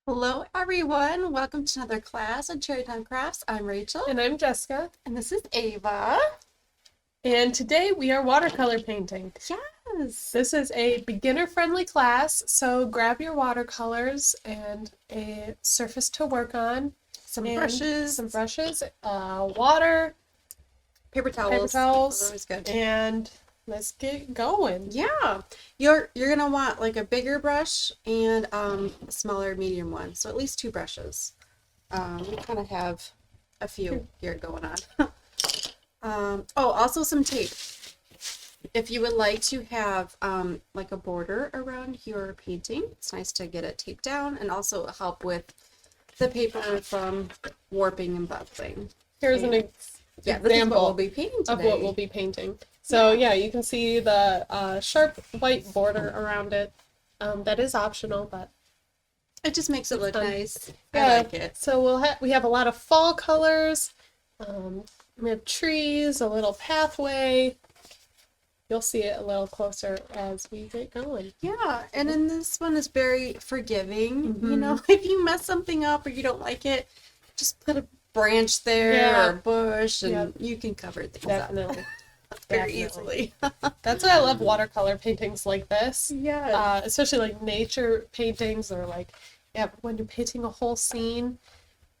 Hello, everyone. Welcome to another class on Cherry Time Crafts. I'm Rachel. And I'm Jessica. And this is Ava. And today we are watercolor painting. Yes. This is a beginner-friendly class, so grab your watercolors and a surface to work on. Some brushes. Water, Paper towels. Always good. And let's get going. Yeah. You're gonna want like a bigger brush and a smaller medium one. So at least two brushes. We kind of have a few here going on. Also some tape. If you would like to have like a border around your painting, it's nice to get it taped down and also help with the paper from warping and buckling. Here's an example we'll be painting today. of what we'll be painting. So yeah, you can see the sharp white border around it. That is optional, but it just makes it look nice. Yeah. I like it. So we have a lot of fall colors. We have trees, a little pathway. You'll see it a little closer as we get going. Yeah, and then this one is very forgiving. You know, if you mess something up or you don't like it, just put a branch there or a bush and you can cover things up. Very easily. That's why I love watercolor paintings like this. Yeah. Especially like nature paintings or like, when you're painting a whole scene.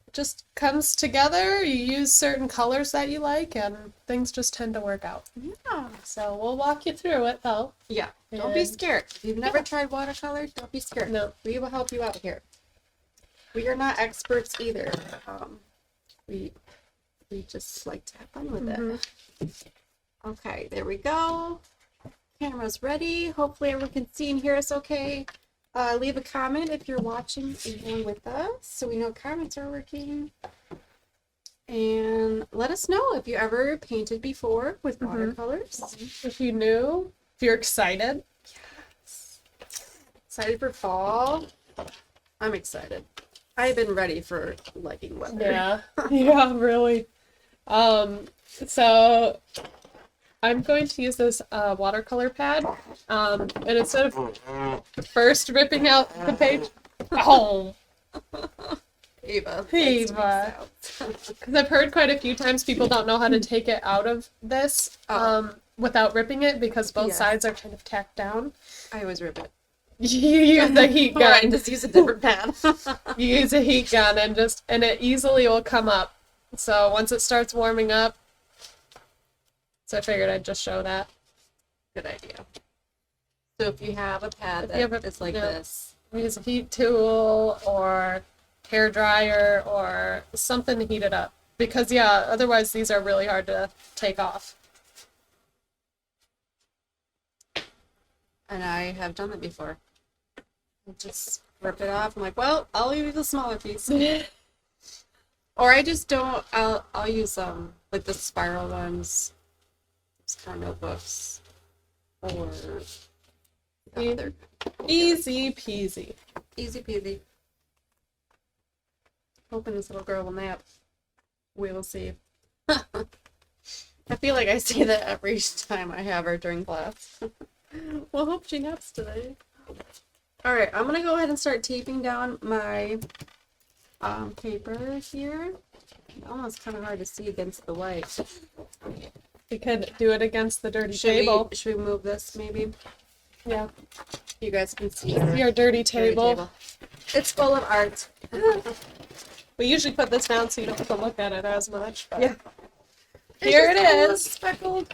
It just comes together, you use certain colors that you like, and things just tend to work out. Yeah. So we'll walk you through it though. Yeah. Don't be scared. If you've never tried watercolor, don't be scared. No. We will help you out here. We are not experts either. We just like to have fun with it. Okay, there we go. Camera's ready. Hopefully everyone can see and hear us okay. Leave a comment if you're watching along with us so we know comments are working. And let us know if you ever painted before with watercolors. If you knew, if you're excited. Yes. Excited for fall. I'm excited. I've been ready for liking weather. Yeah. Yeah, really. So I'm going to use this watercolor pad, and instead of first ripping out the page, Ava. Because I've heard quite a few times people don't know how to take it out of this without ripping it because both sides are kind of tacked down. I always rip it. You use the heat gun. Right, just use a different pad. You use a heat gun and it easily will come up. So once it starts warming up, so I figured I'd just show that. Good idea. So if you have a pad that is like this, use a heat tool or hair dryer or something to heat it up. Because otherwise these are really hard to take off. And I have done that before. I just rip it off. I'm like, well, I'll use a smaller piece. Or I just don't. I'll use like the spiral ones. Kind of notebooks or other. Easy peasy. Easy peasy. Hoping this little girl will nap. We will see. I feel like I say that every time I have her during class. We'll hope she naps today. Alright, I'm gonna go ahead and start taping down my paper here. Almost kind of hard to see against the light. We could do it against the dirty table. Should we move this maybe? Yeah. You guys can see your dirty table. It's full of art. We usually put this down so you don't have to look at it as much. But yeah. Here it is. Speckled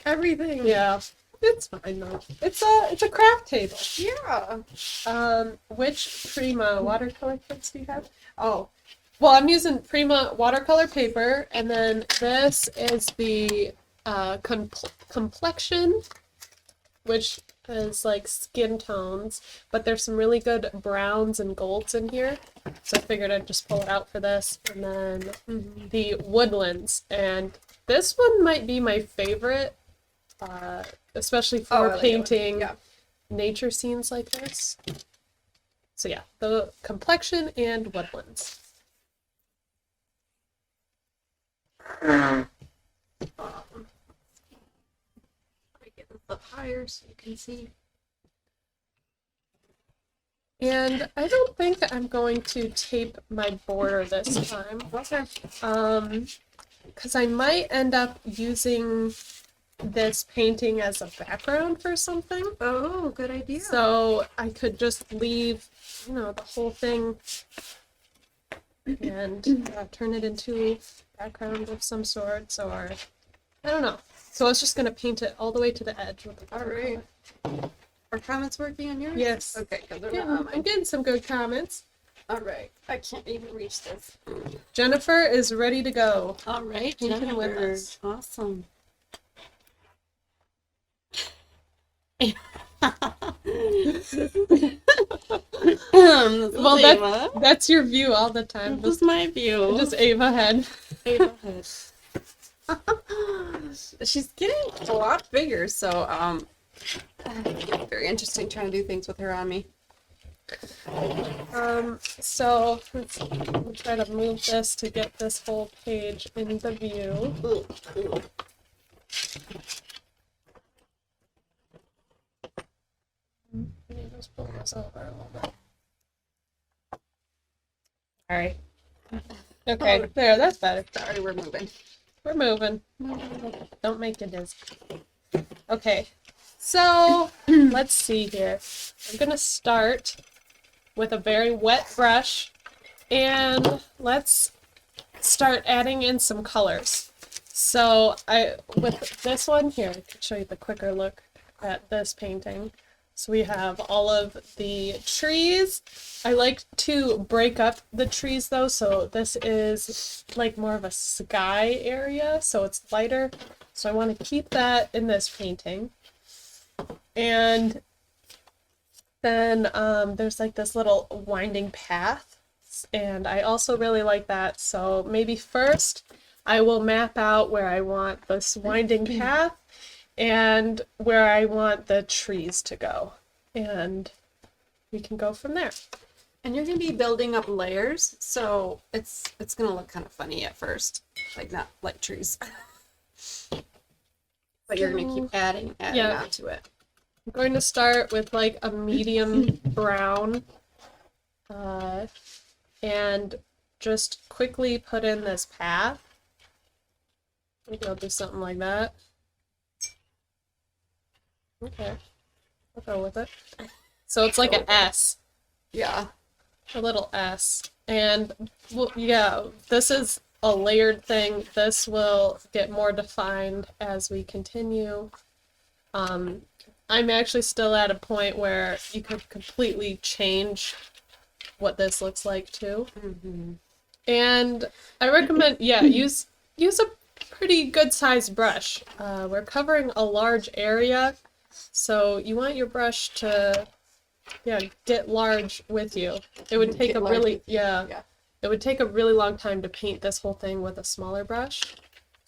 everything. Yeah. It's fine though. It's a craft table. Yeah. Which Prima watercolor kits do you have? Oh. Well, I'm using Prima watercolor paper, and then this is the complexion, which is like skin tones, but there's some really good browns and golds in here, so I figured I'd just pull it out for this. And then the woodlands, and this one might be my favorite, especially for painting nature scenes like this. So yeah, the complexion and woodlands. Get this up higher so you can see. And I don't think I'm going to tape my border this time. Okay. Because I might end up using this painting as a background for something. Oh, good idea. So I could just leave, the whole thing and turn it into a background of some sort, or I don't know. So I was just gonna paint it all the way to the edge with the Alright. Are comments working on yours? Yes. Okay, because they're Yeah, not on I'm mine. getting some good comments. Alright. I can't even reach this. Jennifer is ready to go. Alright, Painting with Jennifer. us. Awesome. Well, that's your view all the time. This is my view. Just Ava head. Ava head. She's getting a lot bigger, so very interesting trying to do things with her on me. So we'll try to move this to get this whole page in the view. Ooh. Let me just pull this over a little bit. All right. Okay, there, that's better. Sorry, we're moving. We're moving. Don't make it dizzy. Okay, so let's see here. I'm gonna start with a very wet brush, and let's start adding in some colors. So with this one here, I can show you the quicker look at this painting. So we have all of the trees. I like to break up the trees though, so this is like more of a sky area, so it's lighter. So I want to keep that in this painting. And then there's like this little winding path, and I also really like that. So maybe first I will map out where I want this winding path and where I want the trees to go, and we can go from there. And you're gonna be building up layers, so it's gonna look kind of funny at first, like not like trees. But you're gonna keep adding onto it. I'm going to start with like a medium brown, and just quickly put in this path. Maybe I'll do something like that. Okay, I'll go with it. So it's like an S. Yeah. A little S. And well, yeah, this is a layered thing. This will get more defined as we continue. I'm actually still at a point where you could completely change what this looks like too. Mm-hmm. And I recommend, use a pretty good sized brush. We're covering a large area, so you want your brush to get large with you. It would take it would take a really long time to paint this whole thing with a smaller brush.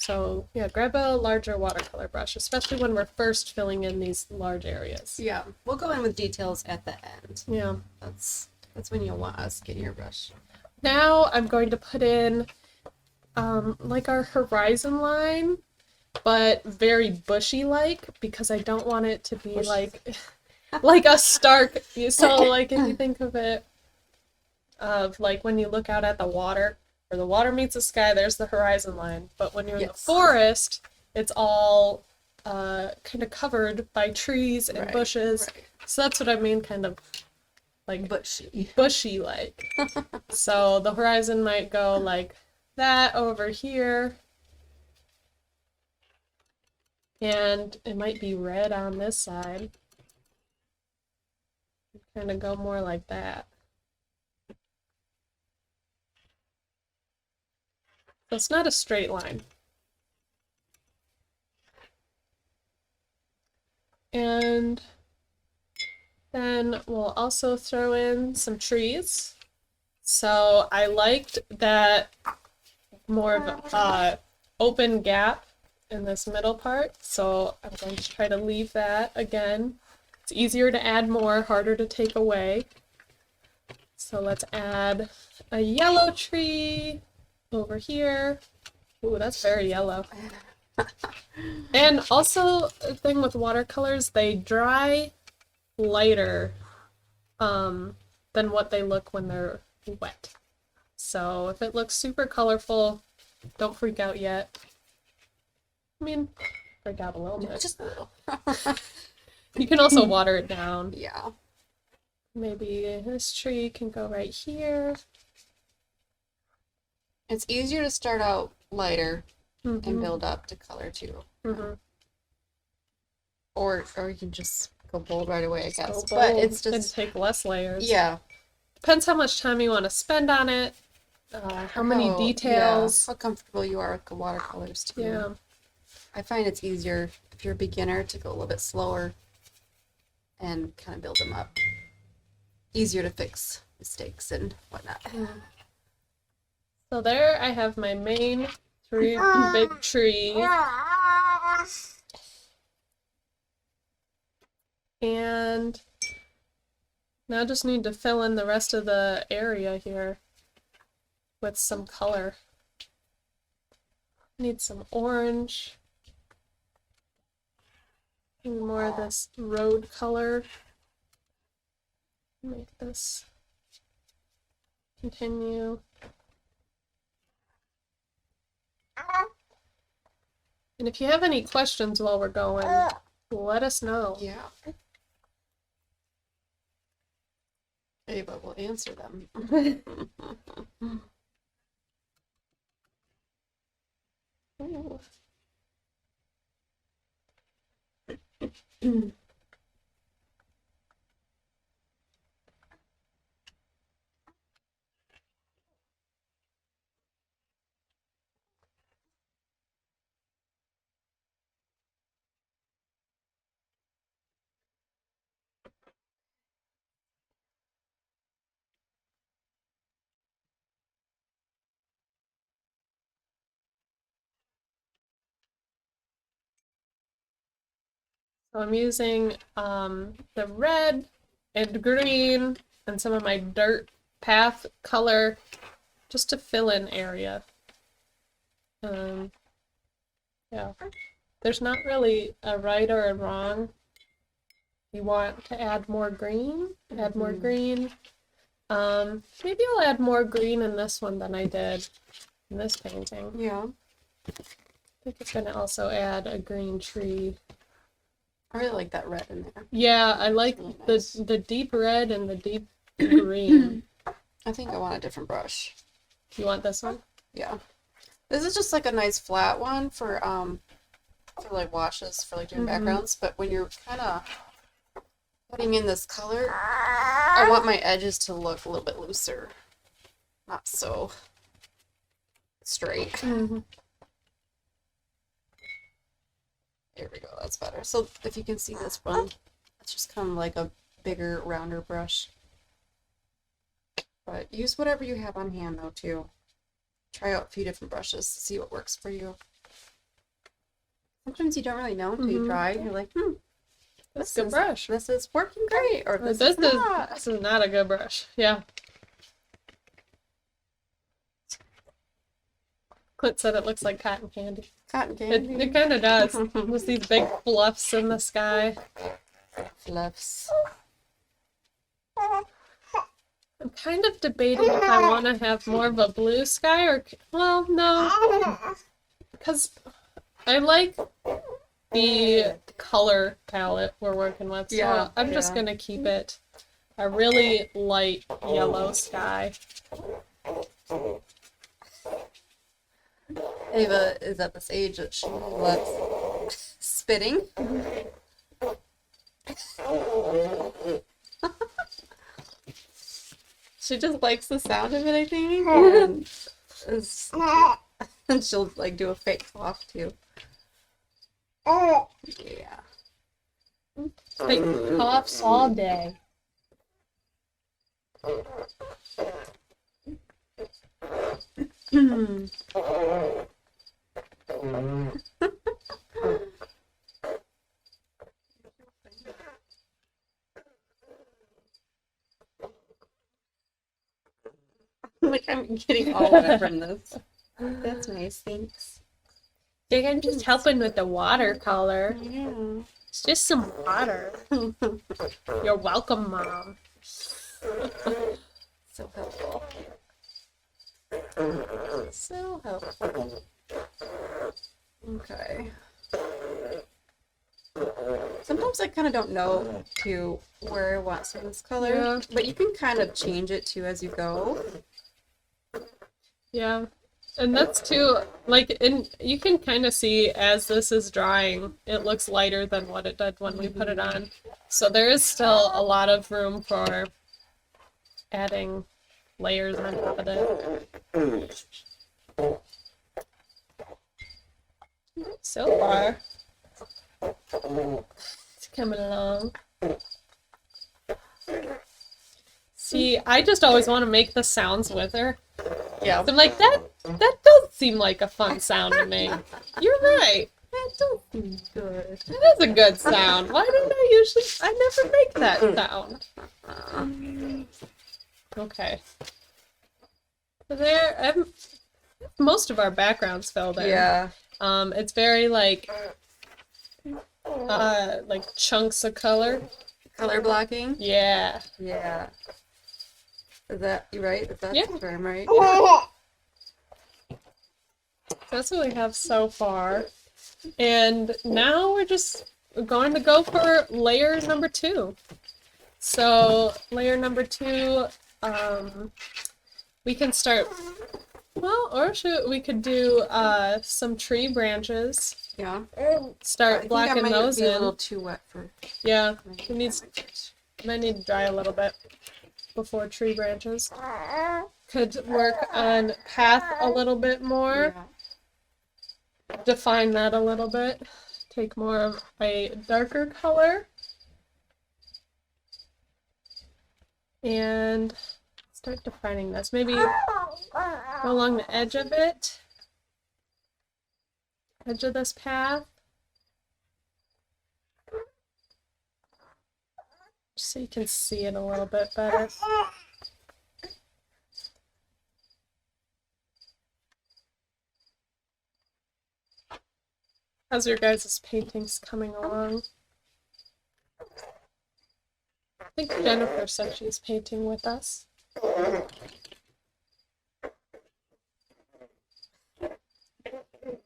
So grab a larger watercolor brush, especially when we're first filling in these large areas. Yeah, we'll go in with details at the end. Yeah. That's when you'll want a skinnier brush. Now I'm going to put in like our horizon line, but very bushy like, because I don't want it to be like a stark, so like if you think of it of like when you look out at the water, where the water meets the sky, there's the horizon line. But when you're in the forest, it's all kind of covered by trees and bushes. Right. So that's what I mean, kind of like bushy like. So the horizon might go like that over here. And it might be red on this side. Kind of go more like that. So it's not a straight line. And then we'll also throw in some trees. So I liked that more of a open gap in this middle part. So I'm going to try to leave that again. It's easier to add more, harder to take away. So let's add a yellow tree over here. Ooh, that's very yellow. And also, the thing with watercolors, they dry lighter than what they look when they're wet. So if it looks super colorful, don't freak out yet. I mean, freak out a little bit. Just a little. You can also water it down. Yeah. Maybe this tree can go right here. It's easier to start out lighter and Mhm. build up to color too. Mhm. Or you can just go bold right away, I guess. Go But bold it's and just, take less layers. yeah. Depends how much time you want to spend on it, how many details. Yeah, how comfortable you are with the watercolors too. Yeah. I find it's easier if you're a beginner to go a little bit slower and kind of build them up. Easier to fix mistakes and whatnot. So there I have my main big tree. And now I just need to fill in the rest of the area here with some color. Need some orange. And more of this road color. Make this continue. And if you have any questions while we're going, let us know. Yeah. Ava will answer them. Ooh. So I'm using the red and green and some of my dirt path color just to fill in area. Yeah, there's not really a right or a wrong. You want to add more green, add more green. Maybe I'll add more green in this one than I did in this painting. Yeah. I think it's going to also add a green tree. I really like that red in there. Yeah, I like really nice. the deep red and the deep green. I think I want a different brush. You want this one? Yeah. This is just like a nice flat one for like washes, for like doing backgrounds, but when you're kind of putting in this color, I want my edges to look a little bit looser. Not so straight. There we go, that's better. So if you can see this one, it's just kind of like a bigger, rounder brush. But use whatever you have on hand though too. Try out a few different brushes to see what works for you. Sometimes you don't really know until you try. You're like, That's a good brush. This is working great, or This this is not. This is not a good brush. Yeah. Clint said it looks like cotton candy. Cotton candy. It kind of does. With these big fluffs in the sky. Fluffs. I'm kind of debating if I want to have more of a blue sky or, well, no. Because I like the color palette we're working with. So Yeah, I'm just going to keep it a really light yellow sky. Ava is at this age that she loves spitting. She just likes the sound of it, I think. And she'll like do a fake cough too. Yeah. Fake coughs all day. Like I'm getting all wet from this. That's nice, thanks. I'm just helping with the watercolor. Yeah. It's just some water. You're welcome, Mom. So helpful. So helpful. Okay. Sometimes I kind of don't know to where I want some of this color, Yeah. but you can kind of change it too as you go. Yeah. And that's too, like, you can kind of see as this is drying, it looks lighter than what it did when we put it on. So there is still a lot of room for adding layers on top of it. So far, it's coming along. See, I just always want to make the sounds with her. Yeah. I'm like, that does seem like a fun sound to me. You're right. That does seem good. It is a good sound. Why don't I never make that sound? Okay. So there, most of our background's filled in. Yeah. It's very like chunks of color. Color blocking? Yeah. Yeah. Is that, you right? Is that Yeah. the term, right? That's what we have so far. And now we're just going to go for layer number 2. So layer number 2, we can start, well, or we could do some tree branches. Yeah. Start blacking I those might be in. a little too wet for. Yeah, might need to dry a little bit before tree branches. Could work on path a little bit more. Yeah. Define that a little bit. Take more of a darker color. And start defining this. Maybe go along the edge of it. Edge of this path. Just so you can see it a little bit better. How's your guys' paintings coming along? I think Jennifer said she's painting with us.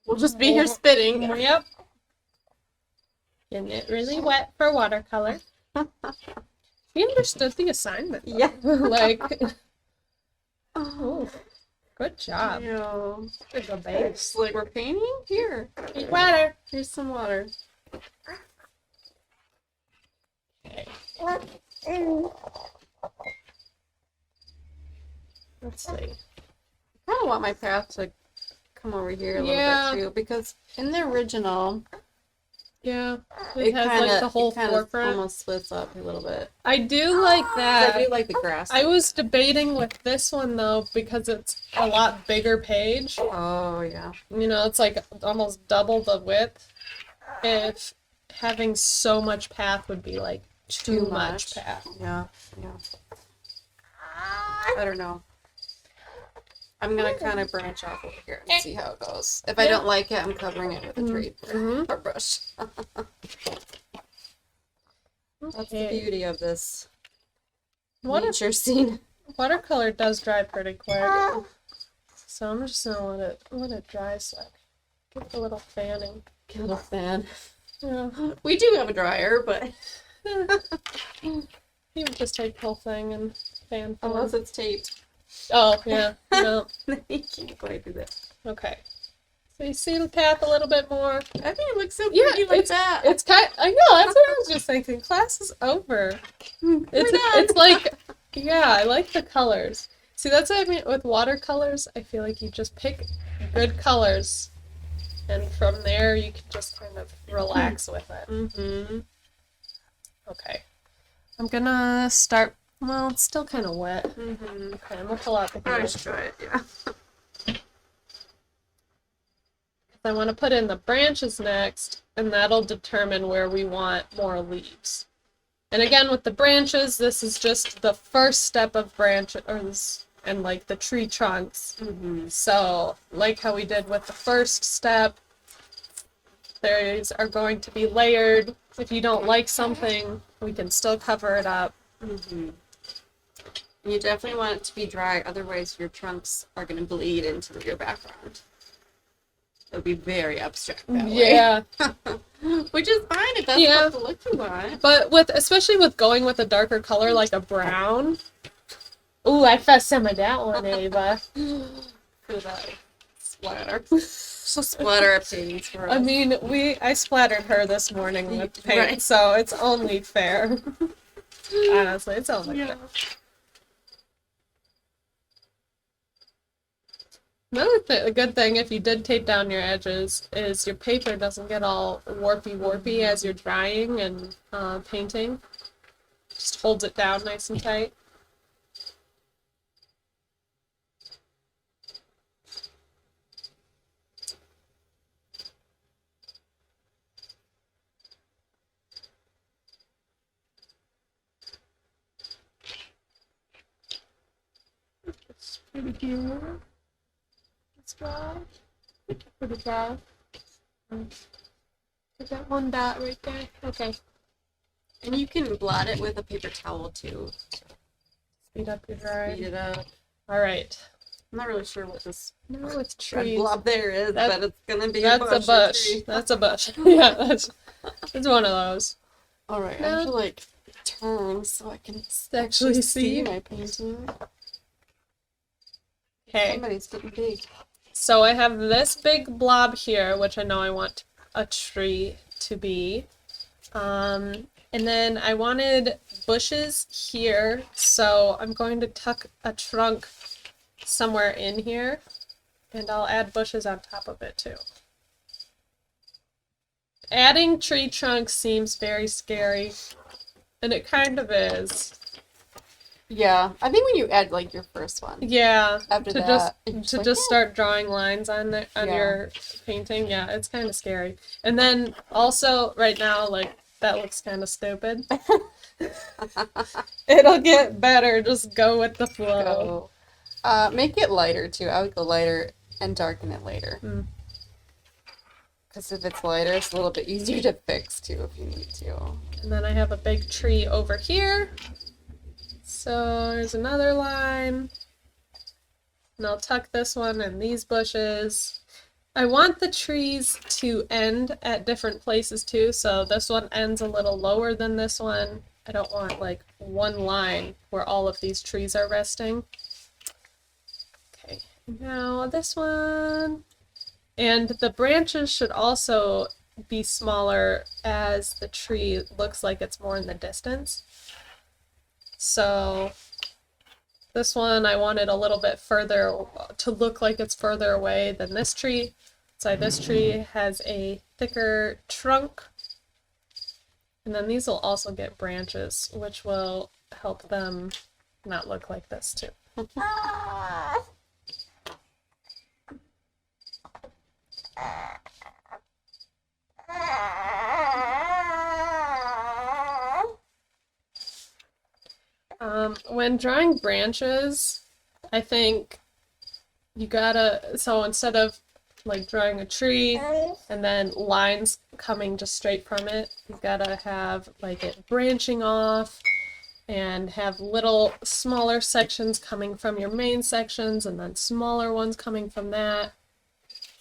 We'll just be here spitting. Yep. Getting it really wet for watercolor. She understood the assignment. Though. Yeah. Like, Oh, good job. yeah. Good go, babe. It's like we're painting? Here. Eat water. Here's some water. Okay. Let's see. I kind of want my path to come over here a little Yeah. bit too, because in the original, Yeah. It has like the whole forefront. almost splits up a little bit. I do like that. I do like the grass. I was debating with this one though because it's a lot bigger page. Oh, yeah. You know, it's like almost double the width. If having so much path would be like too much path. Yeah, yeah. I don't know. I'm gonna kind of branch off over here and see how it goes. If I don't like it, I'm covering it with a tree or brush. That's the beauty of this nature scene. Watercolor does dry pretty quick. So I'm just gonna let it dry so I can get a little fanning. Get a little fan. Yeah. We do have a dryer, but You would just take the whole thing and fan for unless them. it's taped, Oh, yeah. No. then you can't quite do that. Okay. So you see the path a little bit more. I think it looks so Yeah, pretty like that. It's I know, that's what I was just thinking. Class is over. It's like, yeah, I like the colors. See, that's what I mean with watercolors. I feel like you just pick good colors, and from there you can just kind of relax with it. Mm-hmm. Okay. I'm gonna start, well, it's still kind of wet. Mm-hmm. Okay, I'm gonna pull out the I heat. should try it, yeah. I want to put in the branches next, and that'll determine where we want more leaves. And again, with the branches, this is just the first step of branches and like the tree trunks. Mm-hmm. So, like how we did with the first step, these are going to be layered. If you don't like something, we can still cover it up. Mm-hmm. You definitely want it to be dry, otherwise your trunks are going to bleed into your background. It'll be very abstract that way. Yeah. Which is fine if that's Yeah. what the look you want. But especially with going with a darker color like a brown. Ooh, I fessed some of that one, Ava. For that splatter. So splatter up paint for us. I mean, I splattered her this morning with paint, Right. so it's only fair. Honestly, it's only fair. A good thing if you did tape down your edges is your paper doesn't get all warpy as you're drying and painting. Just holds it down nice and tight. It's pretty good. It's dry. Pretty dry. Is that one dot right there? Okay. And you can blot it with a paper towel too. Speed up your dry. Speed it up. All right. I'm not really sure what this Now it's red trees. blob there is, but it's gonna be That's a bush. a bush. That's a bush. Yeah, that's one of those. All right, I Now- have to like turn so I can Actually see. my painting. Okay. Somebody's getting big. So I have this big blob here, which I know I want a tree to be. And then I wanted bushes here, so I'm going to tuck a trunk somewhere in here, and I'll add bushes on top of it too. Adding tree trunks seems very scary, and it kind of is. Yeah, I think when you add like your first one. Yeah, After to that, it's just like, start drawing lines on Yeah. your painting. Yeah, it's kind of scary. And then also right now, like that looks kind of stupid. It'll get better. Just go with the flow. Go. Make it lighter too. I would go lighter and darken it later. Mm. Because if it's lighter, it's a little bit easier to fix too if you need to. And then I have a big tree over here. So there's another line. And I'll tuck this one in these bushes. I want the trees to end at different places too, so this one ends a little lower than this one. I don't want like one line where all of these trees are resting. Okay, now this one. And the branches should also be smaller as the tree looks like it's more in the distance. So this one I wanted a little bit further to look like it's further away than this tree. So this tree has a thicker trunk. And then these will also get branches, which will help them not look like this too. When drawing branches, I think you gotta, so instead of like drawing a tree and then lines coming just straight from it, you've gotta have like it branching off and have little smaller sections coming from your main sections and then smaller ones coming from that.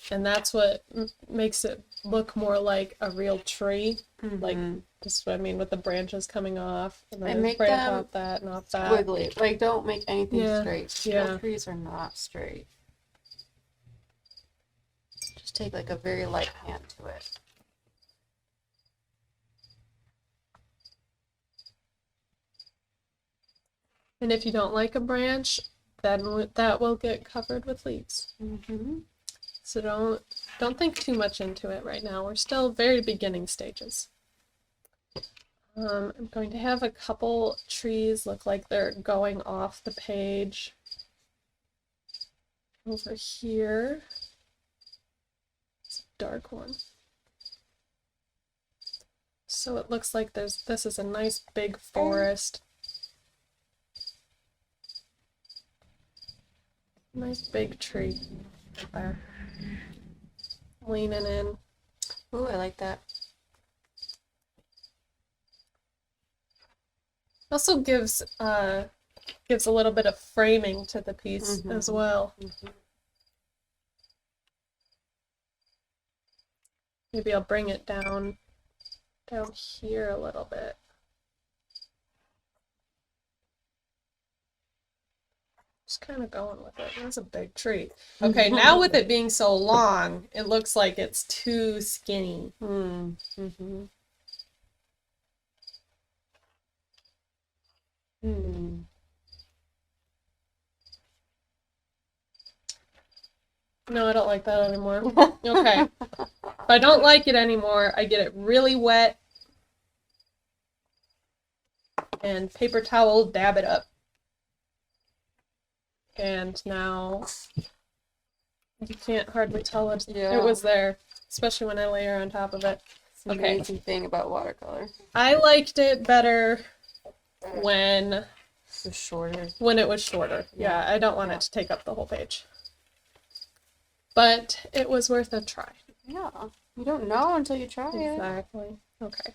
And that's what makes it look more like a real tree. Like, just what I mean, with the branches coming off and then And make branch them off that and off that. Squiggly. Like, don't make anything Yeah, straight. yeah. Real trees are not straight. Just take like a very light hand to it. And if you don't like a branch, then that will get covered with leaves. So don't think too much into it right now. We're still very beginning stages. I'm going to have a couple trees look like they're going off the page. Over here. It's a dark one. So it looks like this is a nice big forest. Nice big tree there. Leaning in. Ooh, I like that. Also gives gives a little bit of framing to the piece as well. Maybe I'll bring it down here a little bit. Just kind of going with it. That's a big tree. Okay, now with it being so long, it looks like it's too skinny. Mm-hmm. No, I don't like that anymore. Okay. If I don't like it anymore, I get it really wet and paper towel dab it up. And now you can't hardly tell it was there, especially when I layer on top of it. It's an amazing thing about watercolor. I liked it better when it was shorter. When it was shorter. Yeah, I don't want it to take up the whole page. But it was worth a try. Yeah, you don't know until you try it. Exactly. Okay.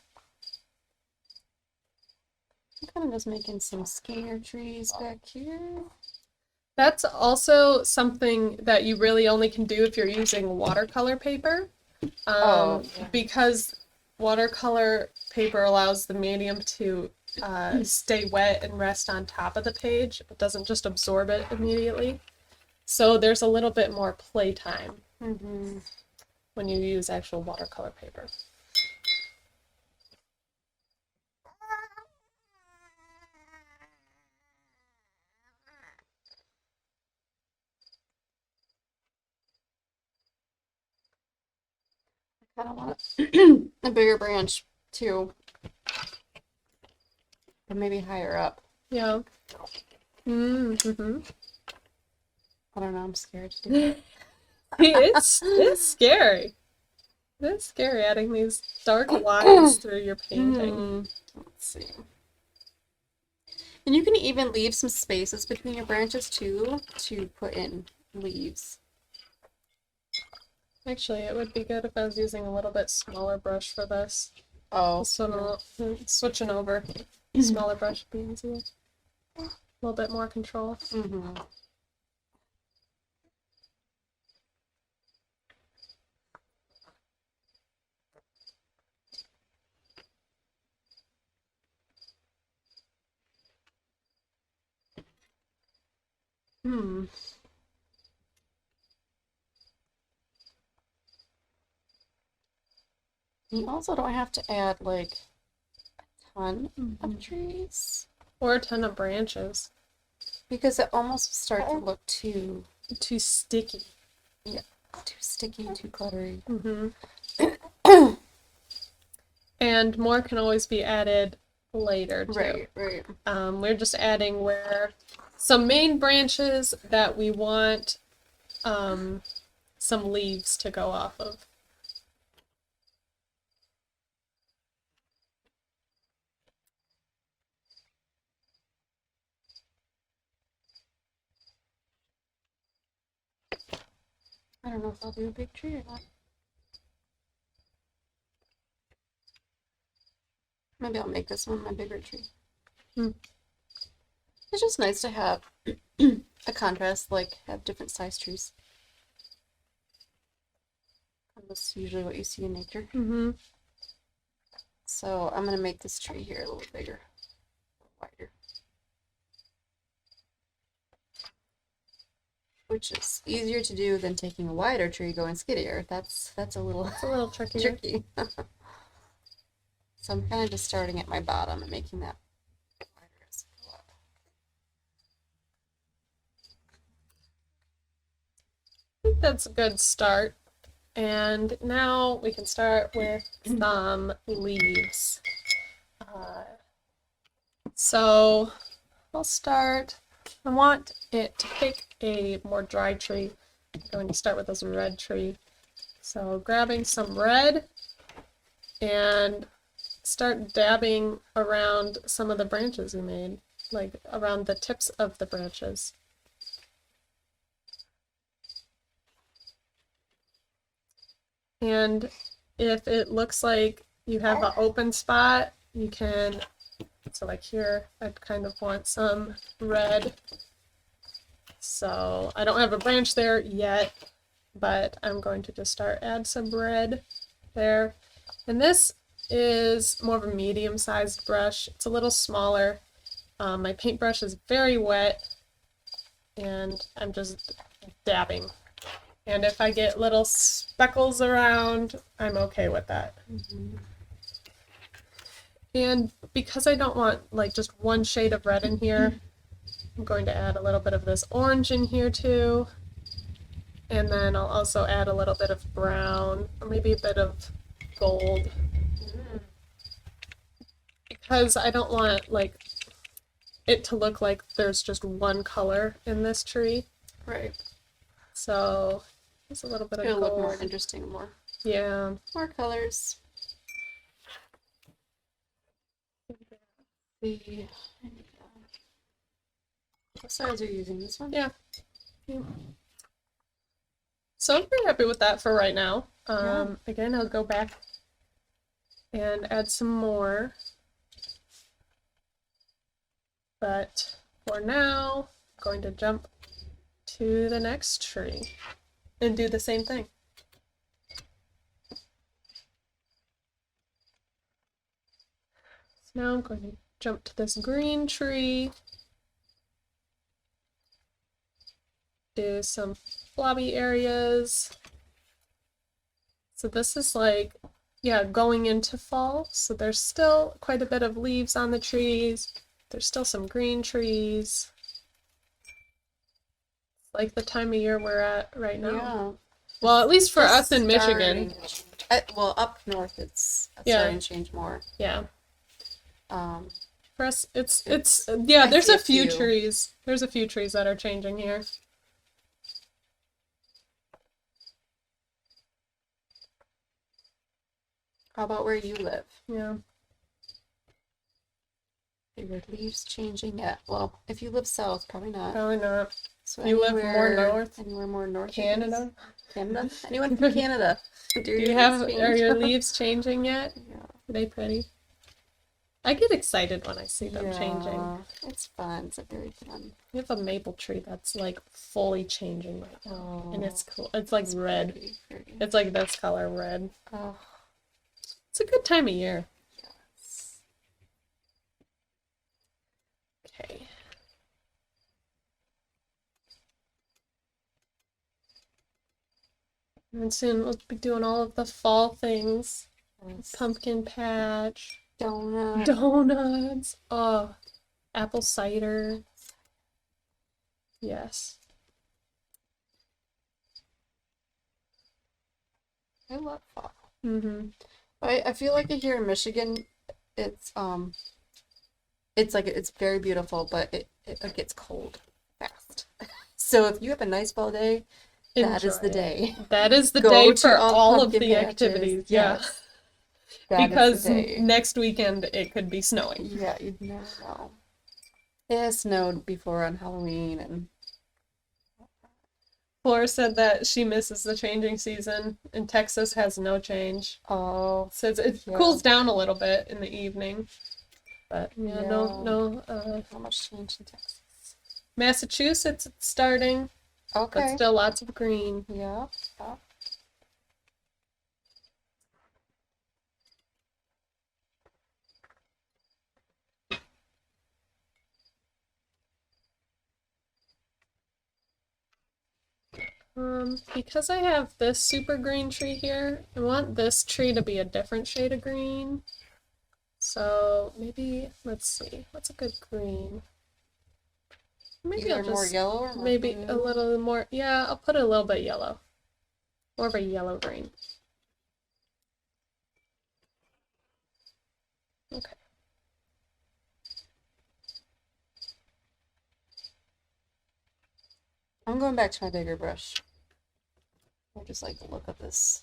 I'm kind of just making some skinnier trees back here. That's also something that you really only can do if you're using watercolor paper. Because watercolor paper allows the medium to stay wet and rest on top of the page. It doesn't just absorb it immediately. So there's a little bit more playtime when you use actual watercolor paper. I kind of want a bigger branch too, but maybe higher up. Yeah. Mm-hmm. I don't know. I'm scared to do it. It's scary. It's scary adding these dark lines through your painting. Let's see. And you can even leave some spaces between your branches too to put in leaves. Actually, it would be good if I was using a little bit smaller brush for this. Oh. So switching over, smaller brush would be easier. A little bit more control. You also don't have to add like a ton of trees. Or a ton of branches. Because it almost starts to look too sticky. Yeah, too sticky, too cluttery. And more can always be added later too. Right. We're just adding where some main branches that we want some leaves to go off of. I don't know if I'll do a big tree or not. Maybe I'll make this one my bigger tree. It's just nice to have a contrast, like have different size trees. That's usually what you see in nature. So I'm gonna make this tree here a little bigger, wider. Which is easier to do than taking a wider tree going skinnier. That's a little tricky. So I'm kind of just starting at my bottom and making that wider as I go up. I think that's a good start. And now we can start with some leaves. So I'll start. I want it to pick a more dry tree. I'm going to start with this red tree. So grabbing some red and start dabbing around some of the branches we made, like around the tips of the branches. And if it looks like you have an open spot, you can So like here, I'd kind of want some red. So I don't have a branch there yet, but I'm going to just add some red there. And this is more of a medium-sized brush. It's a little smaller. My paintbrush is very wet, and I'm just dabbing. And if I get little speckles around, I'm okay with that. And because I don't want like just one shade of red in here, I'm going to add a little bit of this orange in here too. And then I'll also add a little bit of brown, or maybe a bit of gold. Because I don't want like it to look like there's just one color in this tree. Right. So there's a little bit of It'll gold. look more interesting, more More colors. The what size are you using? This one? Yeah. So I'm pretty happy with that for right now. Again, I'll go back and add some more. But for now, I'm going to jump to the next tree and do the same thing. So now I'm going to jump to this green tree. Do some blobby areas. So this is like, yeah, going into fall. So there's still quite a bit of leaves on the trees. There's still some green trees. It's like the time of year we're at right now. Yeah. Well, at least for It's us in Michigan. Well, up north it's Yeah. starting to change more. Yeah. For us, it's I there's see a a few few. trees. There's a few trees that are changing here. How about where you live? Yeah. Are your leaves changing yet? Well, if you live south, probably not. Probably not. So You live more north? Anywhere more north? I Canada? guess. Canada? Anyone from Canada? Do you have, leaves are your change? leaves changing yet? Yeah. Are they pretty? I get excited when I see them changing. Yeah, it's fun. It's very fun. We have a maple tree that's like fully changing right now. And it's cool. It's like red. Pretty, pretty. It's like this color, red. Oh, It's a good time of year. yes. Okay. And soon we'll be doing all of the fall things. Yes. Pumpkin patch, Donut. donuts, apple cider. Yes. I love fall. Mm-hmm. I feel like here in Michigan, it's like it's very beautiful, but it gets cold fast. So if you have a nice fall day, that is the Enjoy it. day. That is the Go day to for all all of pumpkin the patches. activities. Yeah. Yes. That is Because the day. next weekend it could be snowing. Yeah, you'd never know. It snowed before on Halloween, and Flora said that she misses the changing season, and Texas has no change. oh, Says it Yeah. cools down a little bit in the evening, but yeah, Yeah. no. how much change in Texas? Massachusetts it's starting, but Okay. still lots of green. Yeah. Because I have this super green tree here, I want this tree to be a different shade of green. So maybe, let's see, what's a good green? Maybe Either I'll more just, yellow or more maybe blue. a little more, yeah, I'll put a little bit yellow. More of a yellow green. Okay. I'm going back to my bigger brush. I just like the look of this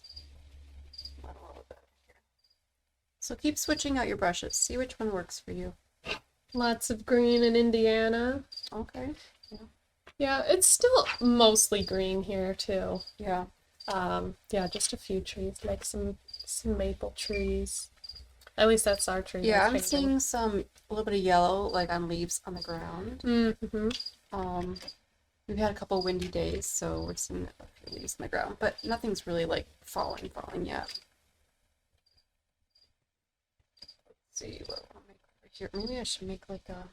one a little bit here. So keep switching out your brushes. See which one works for you. Lots of green in Indiana. Okay. Yeah, it's still mostly green here too. Yeah. Yeah, just a few trees, like some maple trees. At least that's our tree. Yeah, we're I'm seeing a little bit of yellow, like on leaves on the ground. Mm-hmm. Um, we've had a couple windy days, so we're seeing a few leaves on the ground, but nothing's really like falling yet. Let's see what I'll make over here. Maybe I should make like a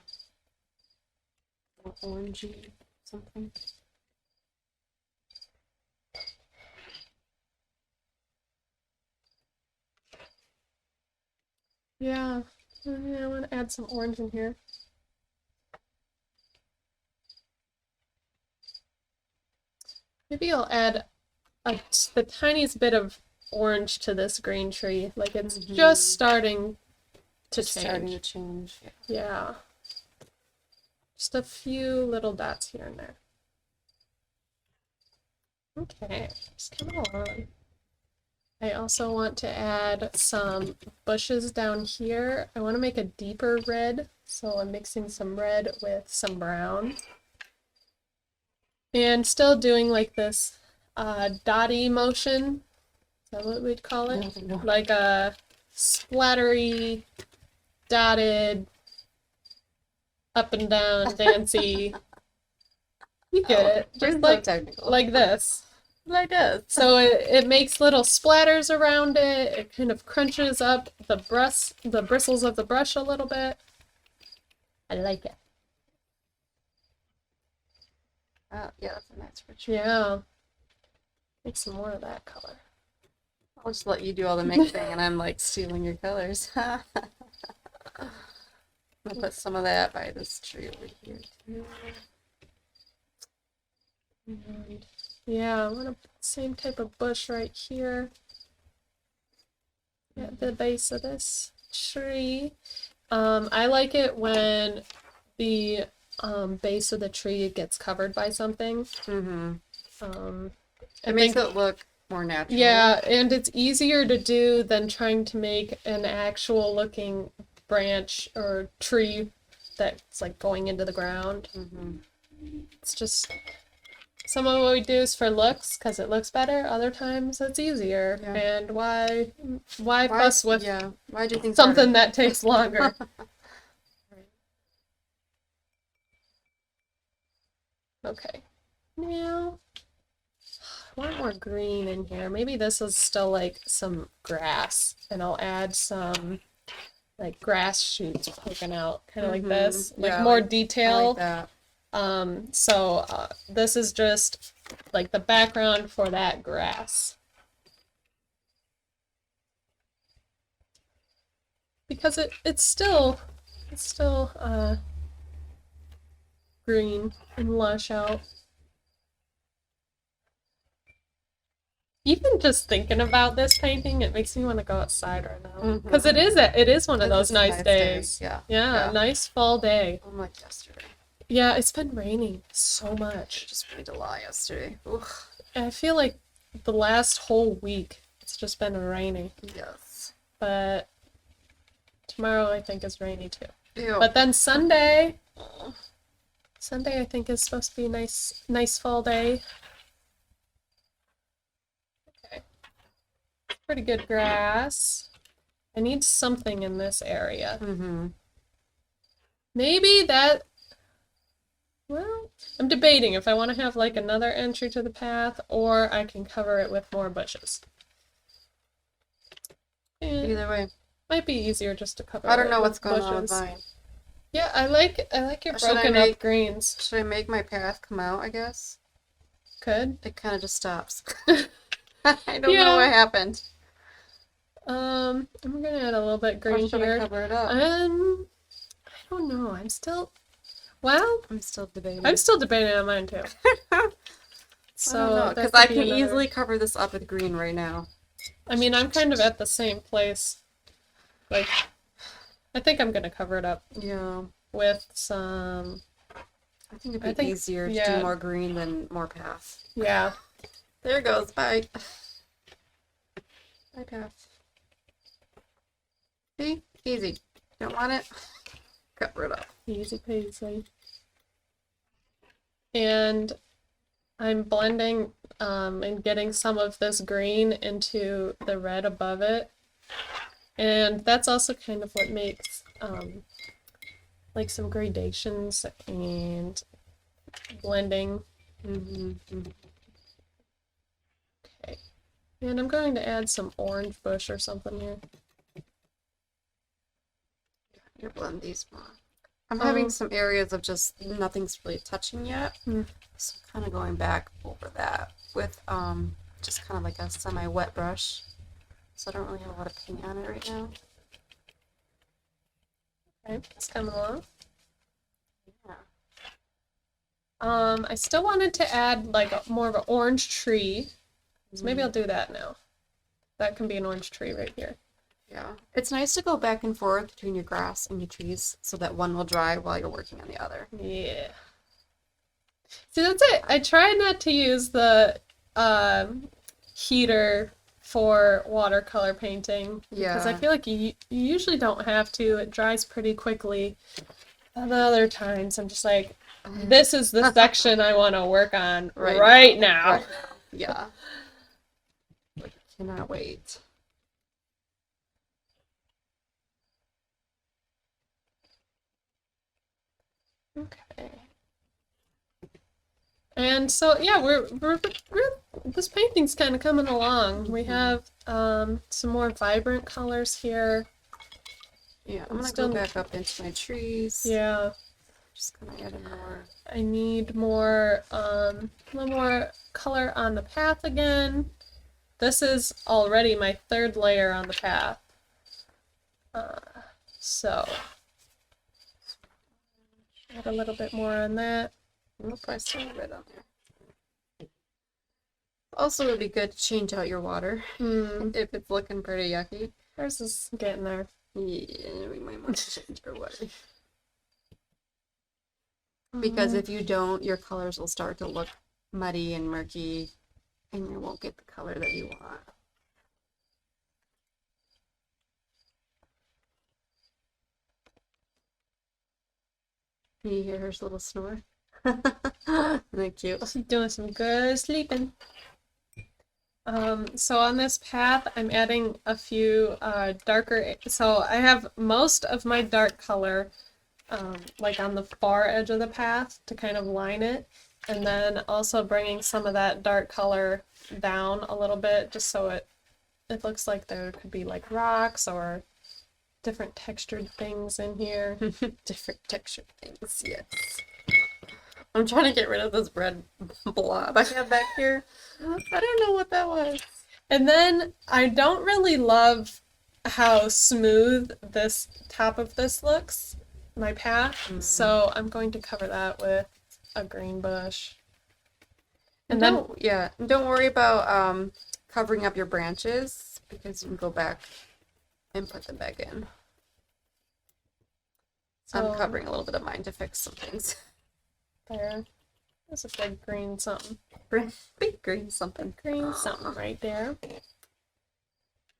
more orangey something. Yeah. I want to add some orange in here. Maybe I'll add the tiniest bit of orange to this green tree. Like it's just starting to change. Starting to change. Yeah. Yeah. Just a few little dots here and there. Okay, just come on. I also want to add some bushes down here. I want to make a deeper red, so I'm mixing some red with some brown. And still doing like this dotty motion. Is that what we'd call it? No. Like a splattery, dotted, up and down, dancy. You get it. Just like technical. like this. Like this. So it makes little splatters around it. It kind of crunches up the bristles of the brush a little bit. I like it. Yeah, that's a nice rich. Yeah. Make some more of that color. I'll just let you do all the mixing, and I'm like stealing your colors. I'm gonna put some of that by this tree over here too. And yeah, I want the same type of bush right here at the base of this tree. I like it when the base of the tree gets covered by something. It makes it look more natural. Yeah, and it's easier to do than trying to make an actual looking branch or tree that's like going into the ground. It's just some of what we do is for looks because it looks better. Other times it's easier. Yeah. And why fuss with why do things something that takes longer? Okay. Now I want more green in here. Maybe this is still like some grass, and I'll add some like grass shoots poking out, kind of like this, like Yeah, more I detail. like that. So this is just like the background for that grass. Because it's still green and lush out. Even just thinking about this painting, it makes me want to go outside right now. Because it is one of those nice days. Yeah, nice fall day. Unlike yesterday. Yeah, it's been raining so much. It just made a lie yesterday. Ugh. I feel like the last whole week it's just been raining. Yes. But tomorrow I think is rainy too. Ew. But then Sunday I think is supposed to be a nice fall day. Okay. Pretty good grass. I need something in this area. Maybe that, well, I'm debating if I want to have like another entry to the path or I can cover it with more bushes. And Either way. might be easier just to cover I don't it know with what's going on with bushes. mine. Yeah, I like your broken up greens. Should I make my path come out, I guess? Could. It kind of just stops. I don't know what happened. I'm gonna add a little bit green Or should here. I cover it up? I don't know. I'm still debating. I'm still debating on mine too. So because I can easily cover this up with green right now. I mean, I'm kind of at the same place. Like, I think I'm gonna cover it up. Yeah. With some. I think it'd be easier to do more green than more path. Yeah. There it goes. Bye. Bye, path. See? Easy. Don't want it? Cover it up. Easy peasy. And I'm blending and getting some of this green into the red above it. And that's also kind of what makes like some gradations and blending. Okay. And I'm going to add some orange bush or something here. You blend these more. I'm having some areas of just nothing's really touching yet. So kind of going back over that with just kind of like a semi-wet brush. So I don't really have a lot of paint on it right now. Okay, it's coming along. Yeah. I still wanted to add like more of an orange tree. So maybe I'll do that now. That can be an orange tree right here. Yeah. It's nice to go back and forth between your grass and your trees so that one will dry while you're working on the other. Yeah. See, that's it. I try not to use the heater for watercolor painting because I feel like you usually don't have to. It dries pretty quickly. And other times I'm just like, this is the section I want to work on right now. Right now. Yeah. I cannot wait. Okay. And so yeah, we're this painting's kind of coming along. We have some more vibrant colors here. Yeah, I'm gonna go back up into my trees. Yeah. Just gonna add in more. I need more a little more color on the path again. This is already my third layer on the path. So add a little bit more on that. Nope, I still have red on there. Also, it would be good to change out your water if it's looking pretty yucky. Ours is getting there. Yeah, we might want to change our water. Because if you don't, your colors will start to look muddy and murky, and you won't get the color that you want. Can you hear her little snore? Isn't that cute? She's doing some good sleeping. So on this path, I'm adding a few darker. So I have most of my dark color like on the far edge of the path to kind of line it, and then also bringing some of that dark color down a little bit just so it looks like there could be like rocks or different textured things in here. Different textured things, yes. I'm trying to get rid of this red blob I have back here. I don't know what that was. And then I don't really love how smooth this top of this looks, my path, so I'm going to cover that with a green bush. And then don't worry about covering up your branches because you can go back and put them back in. I'm covering a little bit of mine to fix some things. There. There's a big green something. Big green something. Green something right there. Add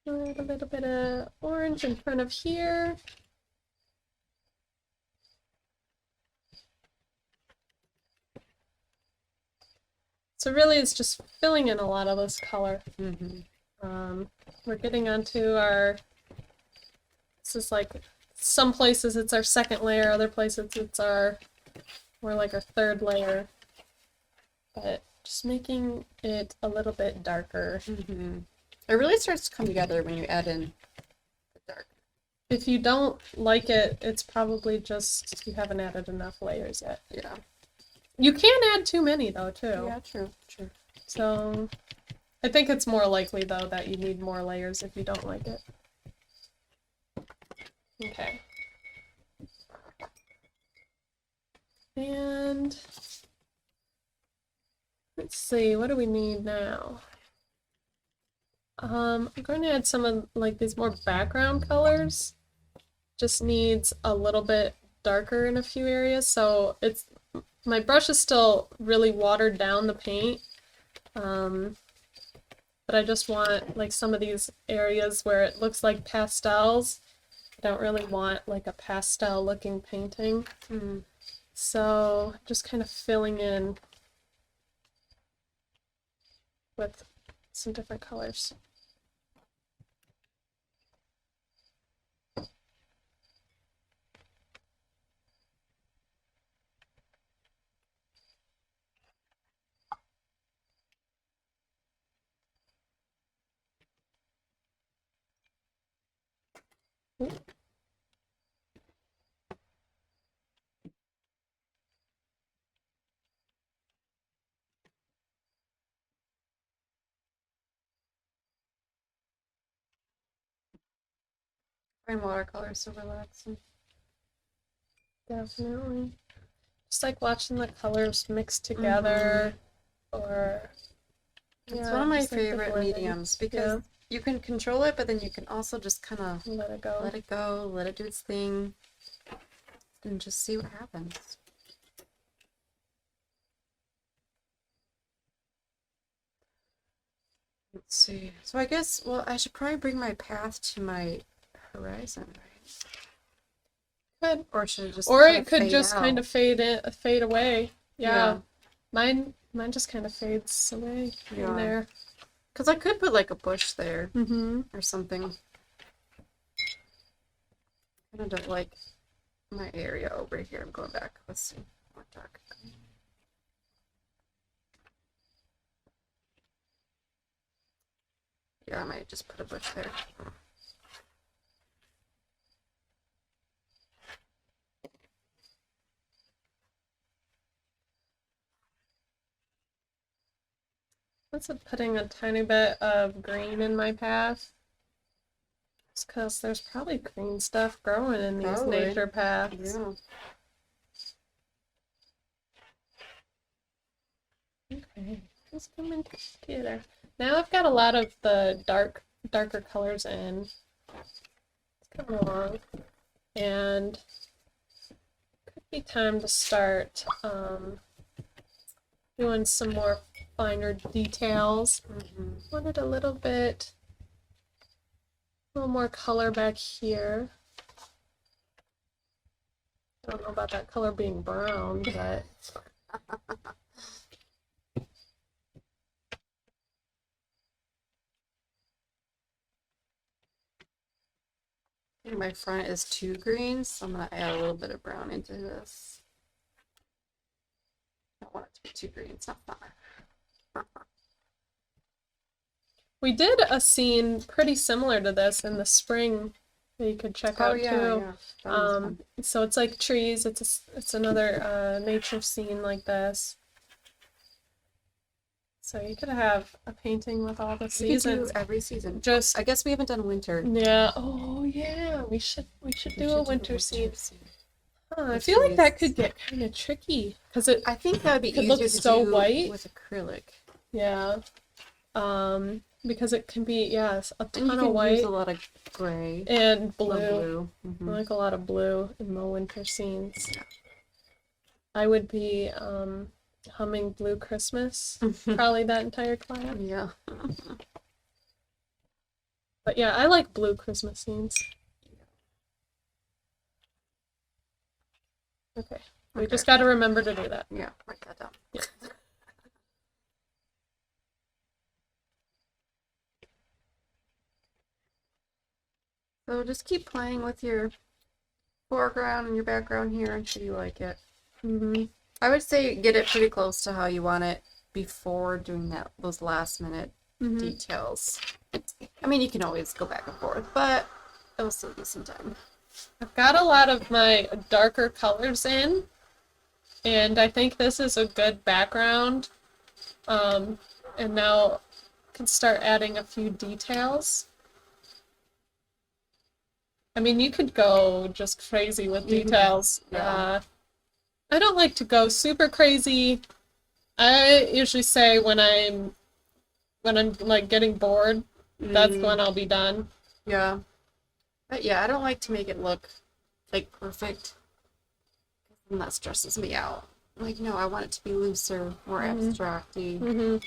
a little bit of orange in front of here. So really it's just filling in a lot of this color. We're getting onto our, this is like, some places it's our second layer, other places it's we're like our third layer. But just making it a little bit darker. It really starts to come together when you add in the dark. If you don't like it, it's probably just you haven't added enough layers yet. Yeah. You can add too many though, too. Yeah, true. So I think it's more likely though that you need more layers if you don't like it. Okay. And let's see, what do we need now? I'm going to add some of like these more background colors. Just needs a little bit darker in a few areas. So it's, my brush is still really watered down the paint. But I just want like some of these areas where it looks like pastels. I don't really want like a pastel looking painting. So just kind of filling in with some different colors. And watercolor is so relaxing. Definitely. Just like watching the colors mix together, or It's one of my just like the favorite blending. mediums because you can control it, but then you can also just kind of Let it go. let it go, let it do its thing, and just see what happens. Let's see. So I guess, well, I should probably bring my path to my horizon, right? Good. Or should it just Or kind it of could fade just kind out? of fade away. Yeah. Mine just kind of fades away Yeah. in there. Because I could put like a bush there Mm-hmm. or something. I kind of don't like my area over here. I'm going back. Let's see. More dark. Yeah, I might just put a bush there. What's it putting a tiny bit of green in my path? It's because there's probably green stuff growing in these Probably. nature paths. Yeah. Okay, let's come into together. Now I've got a lot of the darker colors in. It's coming along. And could be time to start doing some more finer details. Wanted a little more color back here. I don't know about that color being brown, but My front is too green, so I'm gonna add a little bit of brown into this. I don't want it to be too green. It's not fun. we did a scene pretty similar to this in the spring that you could check out too. Yeah. That was fun. So it's like trees. It's another nature scene like this. So you could have a painting with all the We could seasons. do every season. Just I guess we haven't done winter. yeah. Oh yeah. We should do a winter scene. scene. Huh, I with feel like that trees. could get kind of tricky because it I think that would be could easier look to so do white. with acrylic. Yeah. Because it can be a And you ton of can white use a lot of gray. and The blue. blue. I like a lot of blue in the winter scenes. I would be humming Blue Christmas probably that entire class. Yeah. But yeah, I like blue Christmas scenes. Okay. We just got to remember to do that. Yeah, write that down. Yeah. So just keep playing with your foreground and your background here until you like it. I would say get it pretty close to how you want it before doing those last minute details. I mean, you can always go back and forth, but it'll still be some time. I've got a lot of my darker colors in, and I think this is a good background. And now I can start adding a few details. I mean, you could go just crazy with details. Yeah. I don't like to go super crazy. I usually say when I'm like getting bored, that's when I'll be done. Yeah. But yeah, I don't like to make it look like perfect. And that stresses me out. Like, no, I want it to be looser, more abstract-y,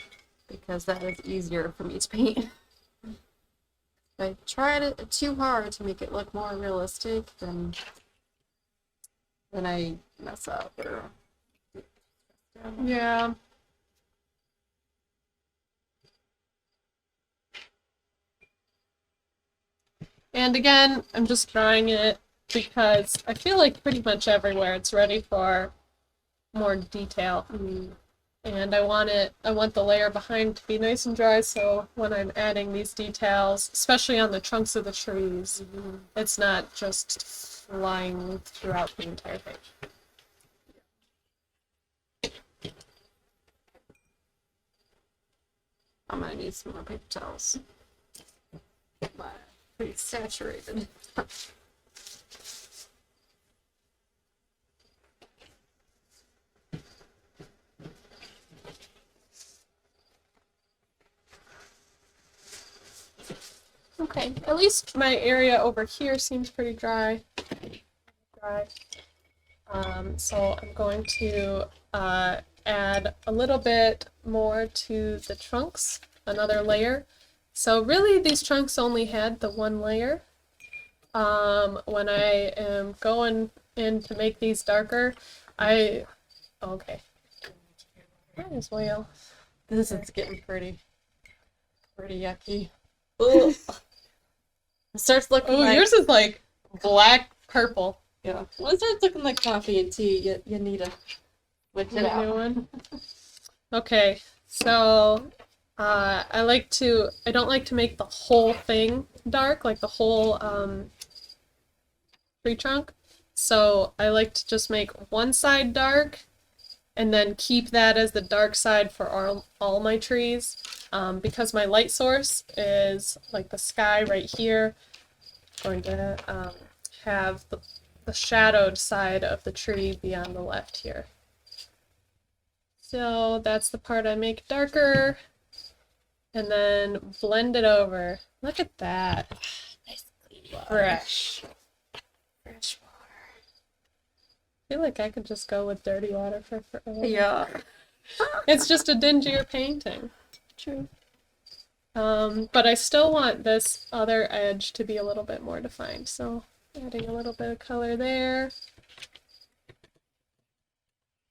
because that is easier for me to paint. If I try it too hard to make it look more realistic, then I mess up or Yeah. And again, I'm just drawing it because I feel like pretty much everywhere it's ready for more detail. And I want the layer behind to be nice and dry, so when I'm adding these details, especially on the trunks of the trees, it's not just flying throughout the entire page. I'm gonna need some more paper towels. Pretty saturated. Okay, at least my area over here seems pretty dry. So I'm going to add a little bit more to the trunks, another layer. So really these trunks only had the one layer. When I am going in to make these darker, okay. Might as well. This is getting pretty yucky. Ugh. It starts looking like... yours is like black purple. Yeah. When it starts looking like coffee and tea, you need to switch it out. New one. Okay, so I don't like to make the whole thing dark, like the whole tree trunk. So I like to just make one side dark and then keep that as the dark side for all my trees. Because my light source is like the sky right here, I'm going to have the shadowed side of the tree be on the left here. So that's the part I make darker, and then blend it over. Look at that. Nice clean water. Fresh. Fresh water. I feel like I could just go with dirty water for forever. Yeah. It's just a dingier painting. True. But I still want this other edge to be a little bit more defined, so adding a little bit of color there.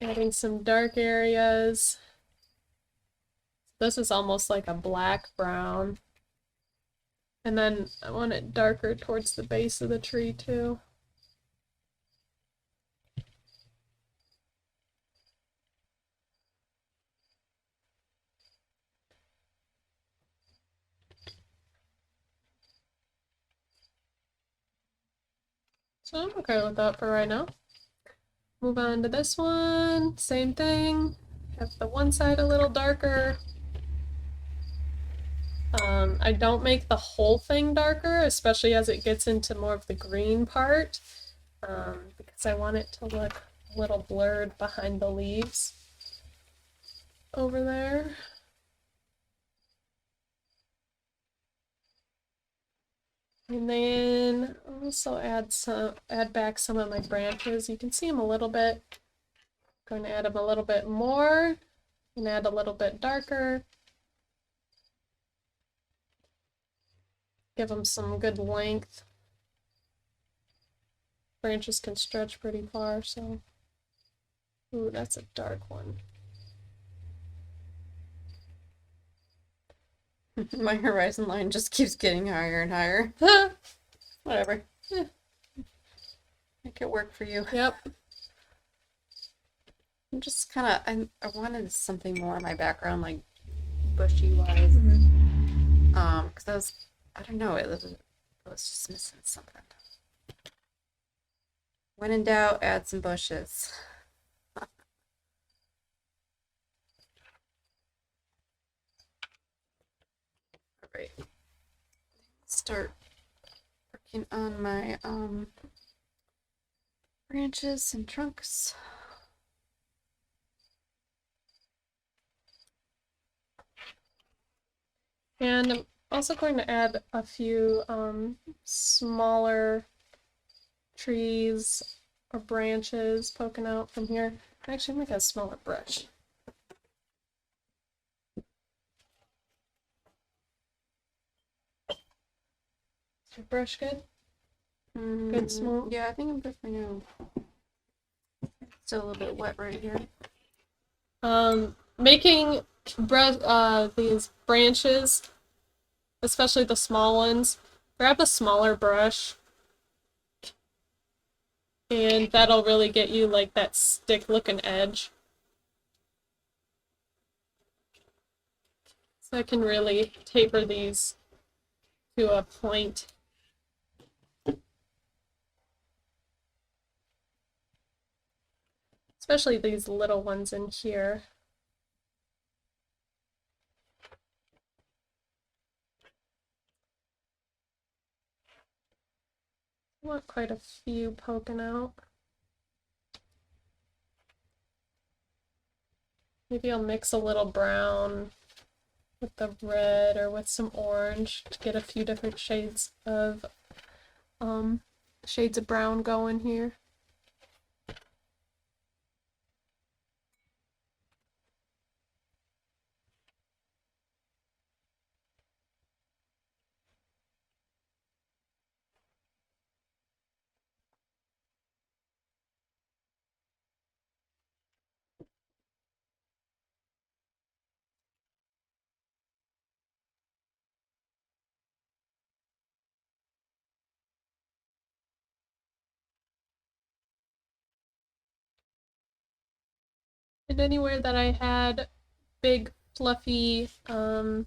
Adding some dark areas. This is almost like a black brown. And then I want it darker towards the base of the tree too. So I'm okay with that for right now. Move on to this one, same thing. Have the one side a little darker. I don't make the whole thing darker, especially as it gets into more of the green part, because I want it to look a little blurred behind the leaves over there. And then also add back some of my branches. You can see them a little bit. I'm going to add them a little bit more and add a little bit darker. Give them some good length. Branches can stretch pretty far, so. Ooh, that's a dark one. My horizon line just keeps getting higher and higher. Whatever. Yeah. Make it work for you. Yep. I'm just kind of, I wanted something more in my background, like bushy wise. Because I don't know, it was just missing something. When in doubt, add some bushes. Alright. Start working on my branches and trunks. And I'm also going to add a few smaller trees or branches poking out from here. Actually, make a smaller brush. Is your brush good? Good small? Yeah, I think I'm good for now. Still a little bit wet right here. Making these branches, especially the small ones, grab a smaller brush, and that'll really get you like that stick looking edge. So I can really taper these to a point. Especially these little ones in here. I want quite a few poking out. Maybe I'll mix a little brown with the red or with some orange to get a few different shades of brown going here. And anywhere that I had big fluffy is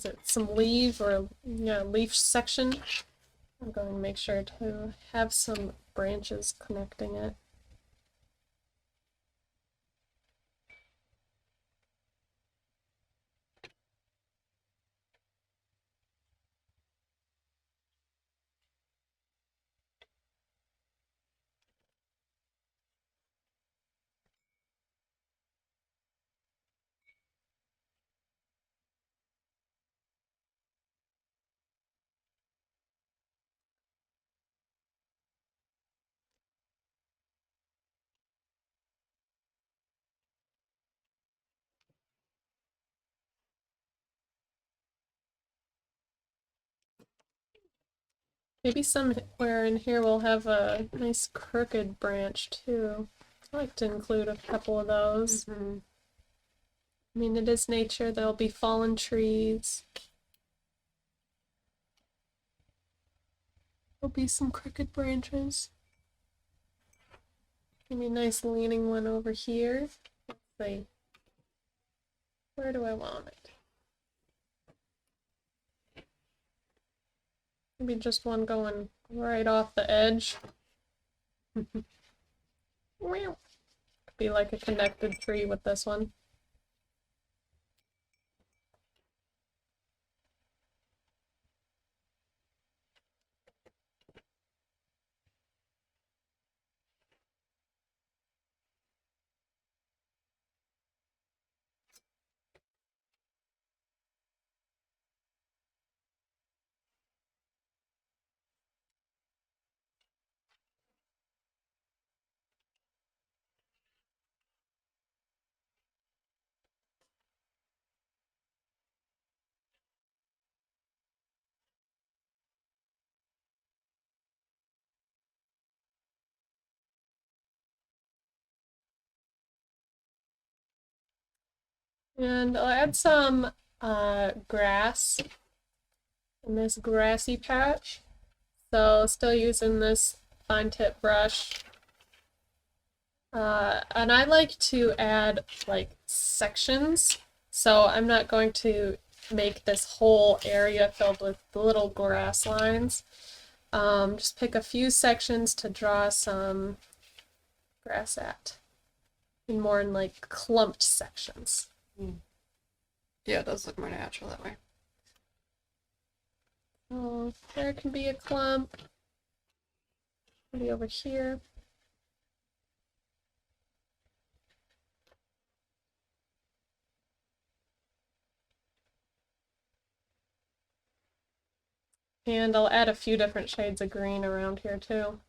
it some leaf or yeah, leaf section, I'm going to make sure to have some branches connecting it. Maybe somewhere in here we'll have a nice crooked branch too. I like to include a couple of those. Mm-hmm. I mean, it is nature, there'll be fallen trees. There'll be some crooked branches. Maybe a nice leaning one over here. Let's see. Where do I want it? Maybe just one going right off the edge. Could be like a connected tree with this one. And I'll add some grass in this grassy patch. So still using this fine tip brush. And I like to add like sections. So I'm not going to make this whole area filled with little grass lines. Just pick a few sections to draw some grass at. And more in like clumped sections. Yeah, it does look more natural that way. Oh, there can be a clump. Maybe over here. And I'll add a few different shades of green around here too.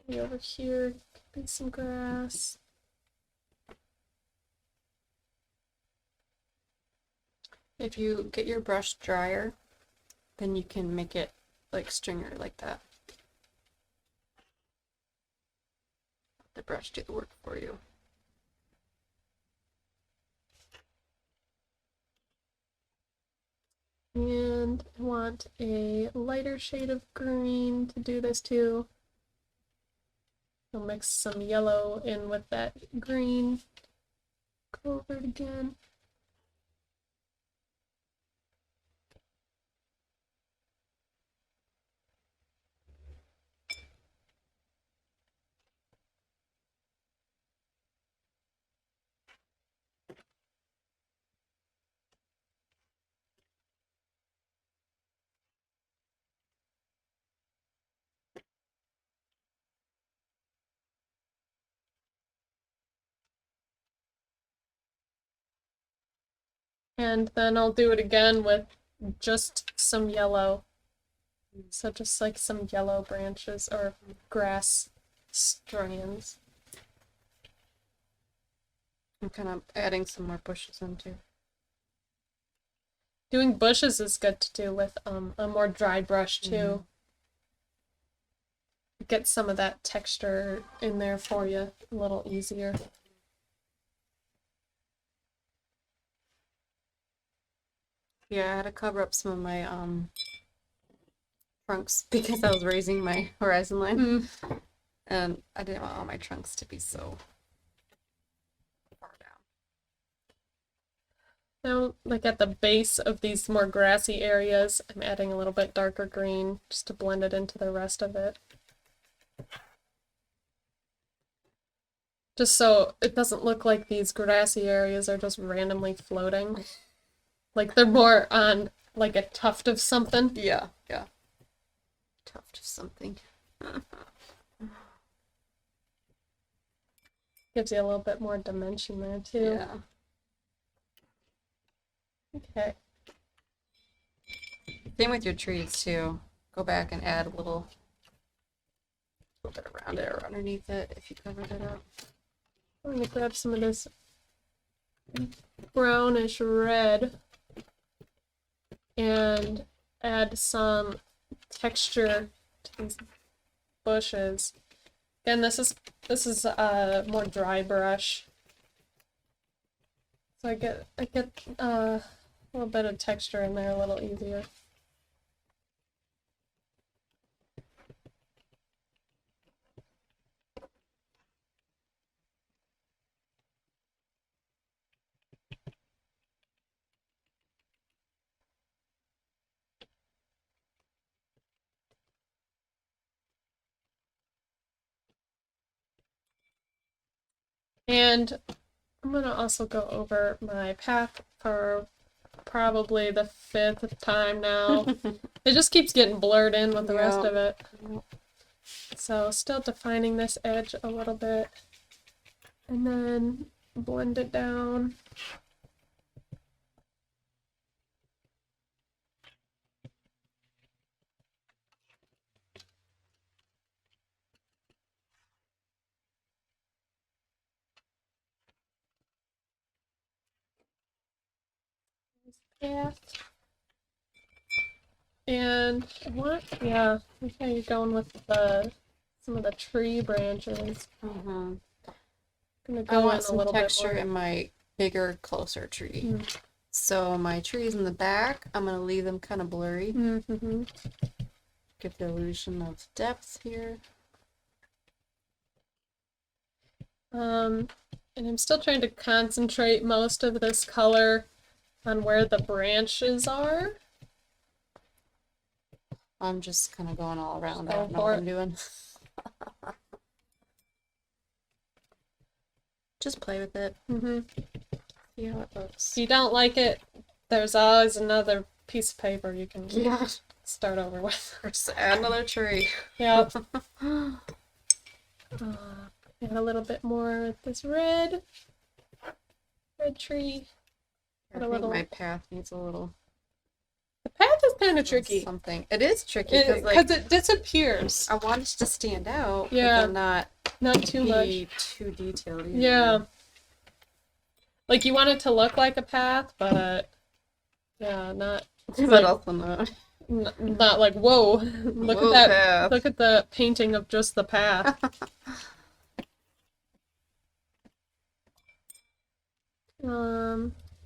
Maybe over here could be some grass. If you get your brush drier, then you can make it like stringer like that. Let the brush do the work for you. And I want a lighter shade of green to do this too. I'll mix some yellow in with that green. Go over it again. And then I'll do it again with just some yellow. So just like some yellow branches or grass strands. I'm kind of adding some more bushes in too. Doing bushes is good to do with a more dry brush too. Get some of that texture in there for you a little easier. Yeah, I had to cover up some of my trunks because I was raising my horizon line. And I didn't want all my trunks to be so far down. Now, like at the base of these more grassy areas, I'm adding a little bit darker green just to blend it into the rest of it. Just so it doesn't look like these grassy areas are just randomly floating. Like they're more on like a tuft of something. Yeah, yeah. Tuft of something. Gives you a little bit more dimension there too. Yeah. Okay. Same with your trees too. Go back and add a little bit around it or underneath it if you covered it up. I'm gonna grab some of this brownish red and add some texture to these bushes. Again, this is a more dry brush, so I get a little bit of texture in there a little easier. And I'm gonna also go over my path for probably the 5th time now. It just keeps getting blurred in with the rest of it. So still defining this edge a little bit. And then blend it down. Path. And yeah, okay, you're going with some of the tree branches. Gonna I go want in a some little bit texture more. in my bigger, closer tree. So my trees in the back, I'm gonna leave them kind of blurry. Give the illusion of depth here. And I'm still trying to concentrate most of this color on where the branches are. I'm just kind of going all around. I Go don't know for what it. I'm doing. Just play with it. See how it looks. If you don't like it, there's always another piece of paper you can start over with. Or just add another tree. Yep. Add a little bit more with this red tree. I think my path needs a little The path is kind of tricky. something. It is tricky Because it disappears. I want it to stand out, Yeah. but then Not too much. be too detailed either. Yeah. Like you want it to look like a path, but yeah, not But also not. not like whoa. Look Whoa, at that. path. Look at the painting of just the path.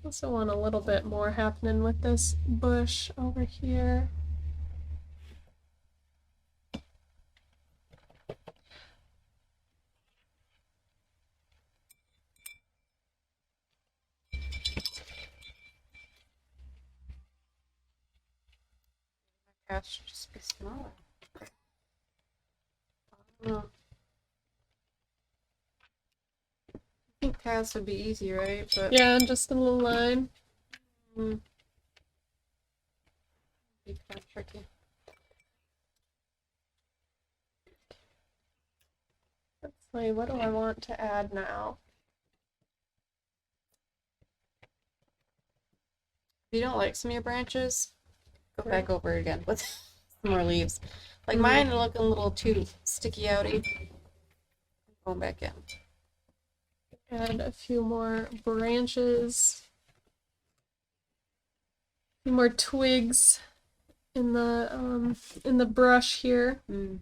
Also want a little bit more happening with this bush over here. Grass should just be smaller. Oh. I think paths would be easy, right? But Yeah, just a little line. be kind of tricky. Let's see, what do I want to add now? If you don't like some of your branches, go Sure. back over it again with some more leaves. Like mine are looking a little too sticky outy. Going back in. Add a few more branches. A few more twigs in the brush here. I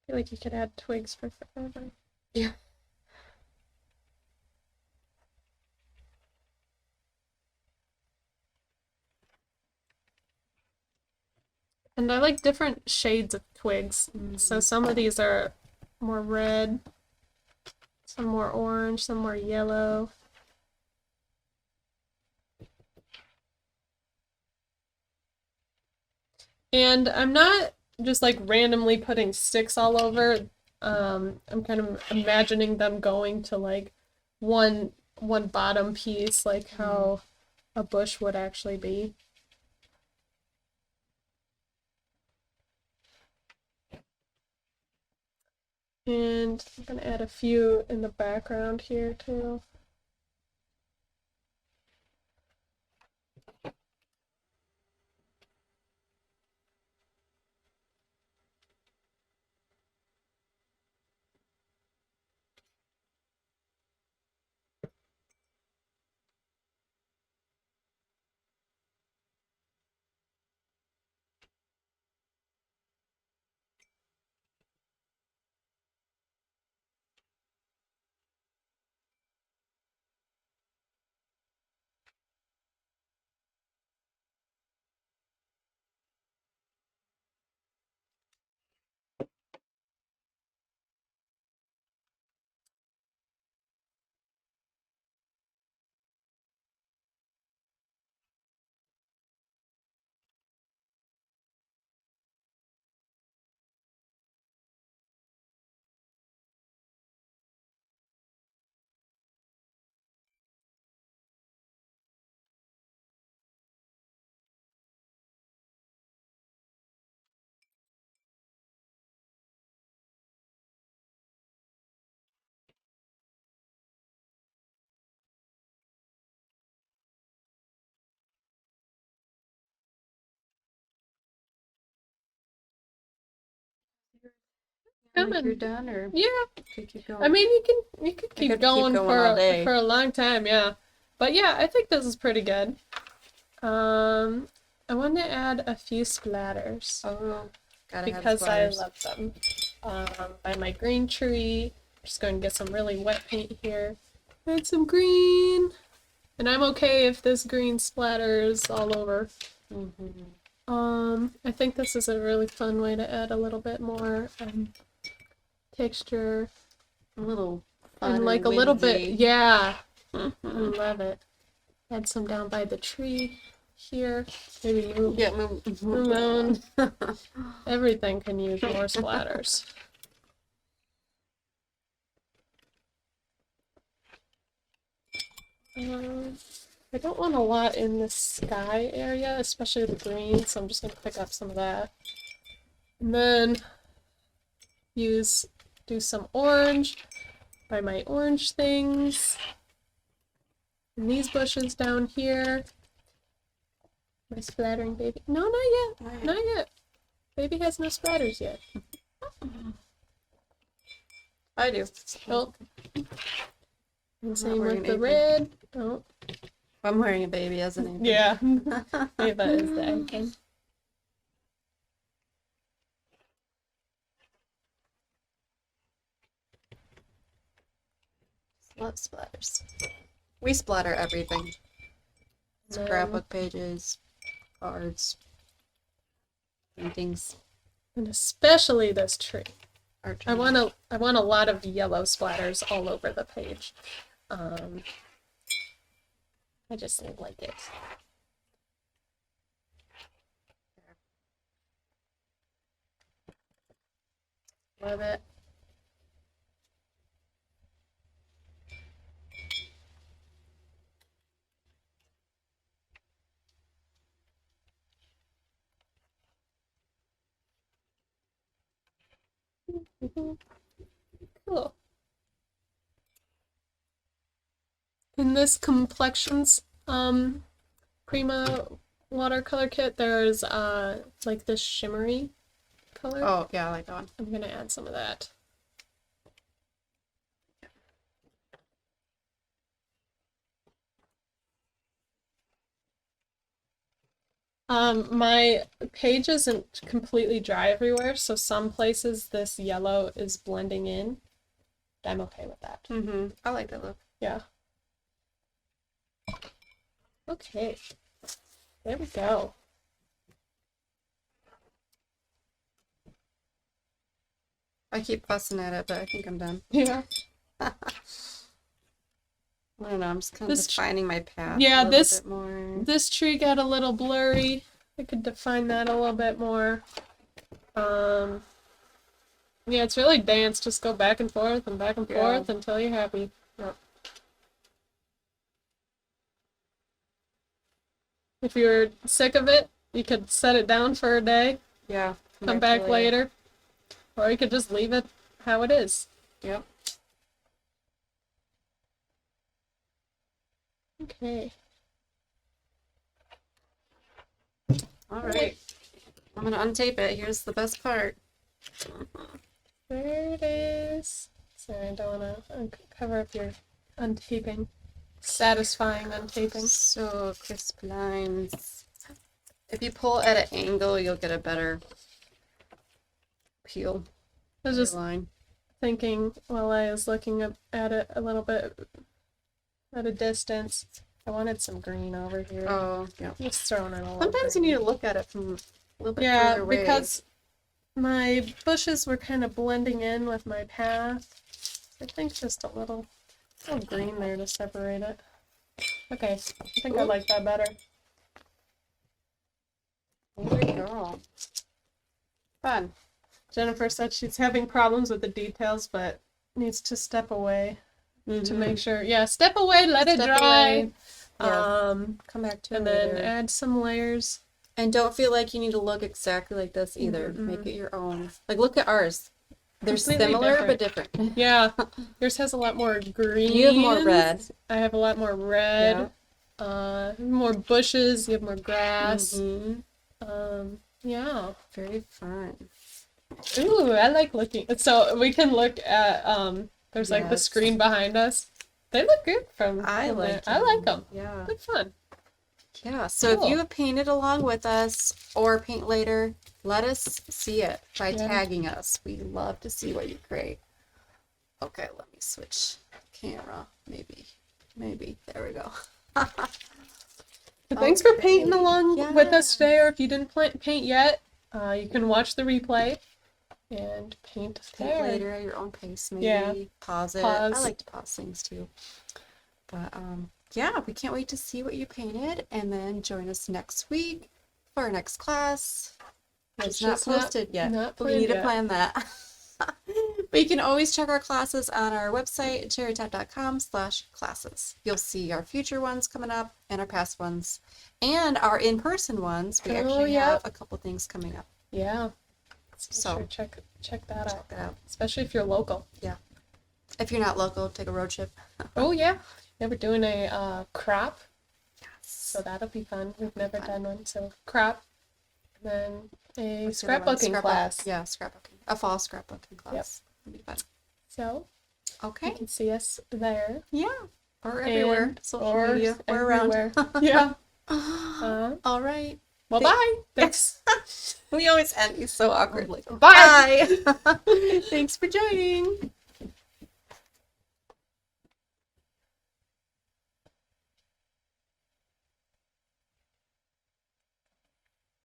feel like you could add twigs for forever. Yeah. And I like different shades of twigs. So some of these are more red, some more orange, some more yellow. And I'm not just like randomly putting sticks all over. I'm kind of imagining them going to like one bottom piece, like how a bush would actually be. And I'm gonna add a few in the background here too. Like you're done, or Yeah. could keep going? I mean, you could keep going all day. for a long time, yeah. But yeah, I think this is pretty good. I want to add a few splatters Oh, gotta because have I splatters. love them. By my green tree, I'm just going to get some really wet paint here. Add some green, and I'm okay if this green splatters all over. I think this is a really fun way to add a little bit more texture. A little fun And like a little bit, whimsy. yeah. I love it. Add some down by the tree here. Maybe move. Yeah, move on. Everything can use more splatters. I don't want a lot in the sky area, especially the green, so I'm just going to pick up some of that. And then do some orange by my orange things. And these bushes down here. My splattering baby. No, not yet. Not yet. Baby has no splatters yet. I do. Oh. And same wearing with an the red. Oh. I'm wearing a baby as an apron. Yeah. Ava is the apron. Love splatters. We splatter everything. Scrapbook pages, cards, paintings. And especially this tree. Art I want a lot of yellow splatters all over the page. I just like it. Love it. Cool. In this Complexions Prima watercolor kit, there's like this shimmery color. Oh, yeah, I like that one. I'm gonna add some of that. My page isn't completely dry everywhere, so some places this yellow is blending in. I'm okay with that. I like that look. Yeah. Okay. There we go. I keep fussing at it, but I think I'm done. Yeah. I don't know, I'm just kind of This defining my path yeah, a little bit more. this tree got a little blurry. I could define that a little bit more. Yeah, it's really dance. Just go back and forth until you're happy. Yep. If you're sick of it, you could set it down for a day, Yeah. come back later, or you could just leave it how it is. Yep. Okay. All right. I'm going to untape it. Here's the best part. There it is. Sorry, I don't want to cover up your untaping. Satisfying untaping. So crisp lines. If you pull at an angle, you'll get a better peel. I was just line. thinking while I was looking at it a little bit at a distance, I wanted some green over here. Oh, yeah. Just throwing it all Sometimes you over. need to look at it from a little bit Yeah, further away. because my bushes were kind of blending in with my path. I think just a little green there to separate it. Okay, I think I like that better. There you go. Fun. Jennifer said she's having problems with the details, but needs to step away to make sure. Yeah, step away, let it Step dry. away. Yeah. Come back to it And then later. add some layers. And don't feel like you need to look exactly like this either. Make it your own. Like, look at ours. They're Completely similar but different. Yeah, yours has a lot more green. You have more red. I have a lot more red. More bushes. You have more grass. Yeah. Very fun. Ooh, I like looking. So we can look at there's like the Yes. screen behind us. They look good from I from like there. I like them. Yeah. Good fun. Yeah. So Cool. if you have painted along with us or paint later, let us see it by Yeah. tagging us. We love to see what you create. Okay, let me switch camera. Maybe. There we go. But thanks for Okay. painting along with us Yeah. today, or if you didn't paint yet, you can watch the replay and paint Paint there. later at your own pace, maybe. Yeah. Pause it. Pause. I like to pause things too. But yeah, we can't wait to see what you painted, and then join us next week for our next class. It's not just not- posted yet. not but we need to planned plan that. But you can always check our classes on our website, cherrytop.com/classes. You'll see our future ones coming up and our past ones and our in-person ones. We actually yeah. have a couple things coming up. Yeah. So Sure, check that out. check that out. Especially if you're local. If you're not local, take a road trip. Oh yeah. Yeah, we're doing a crop, Yes. so that'll be fun. We've never done one, so crop. And then a What's the other one? scrapbooking class. Yeah, scrapbooking. A fall scrapbooking class. It'll be fun. So you Okay. can see us there. Yeah. Or everywhere. And- Social or media. We're around. everywhere. Yeah. All right. Well, bye. Thanks. We always end these so awkwardly. Bye. Bye. Thanks for joining.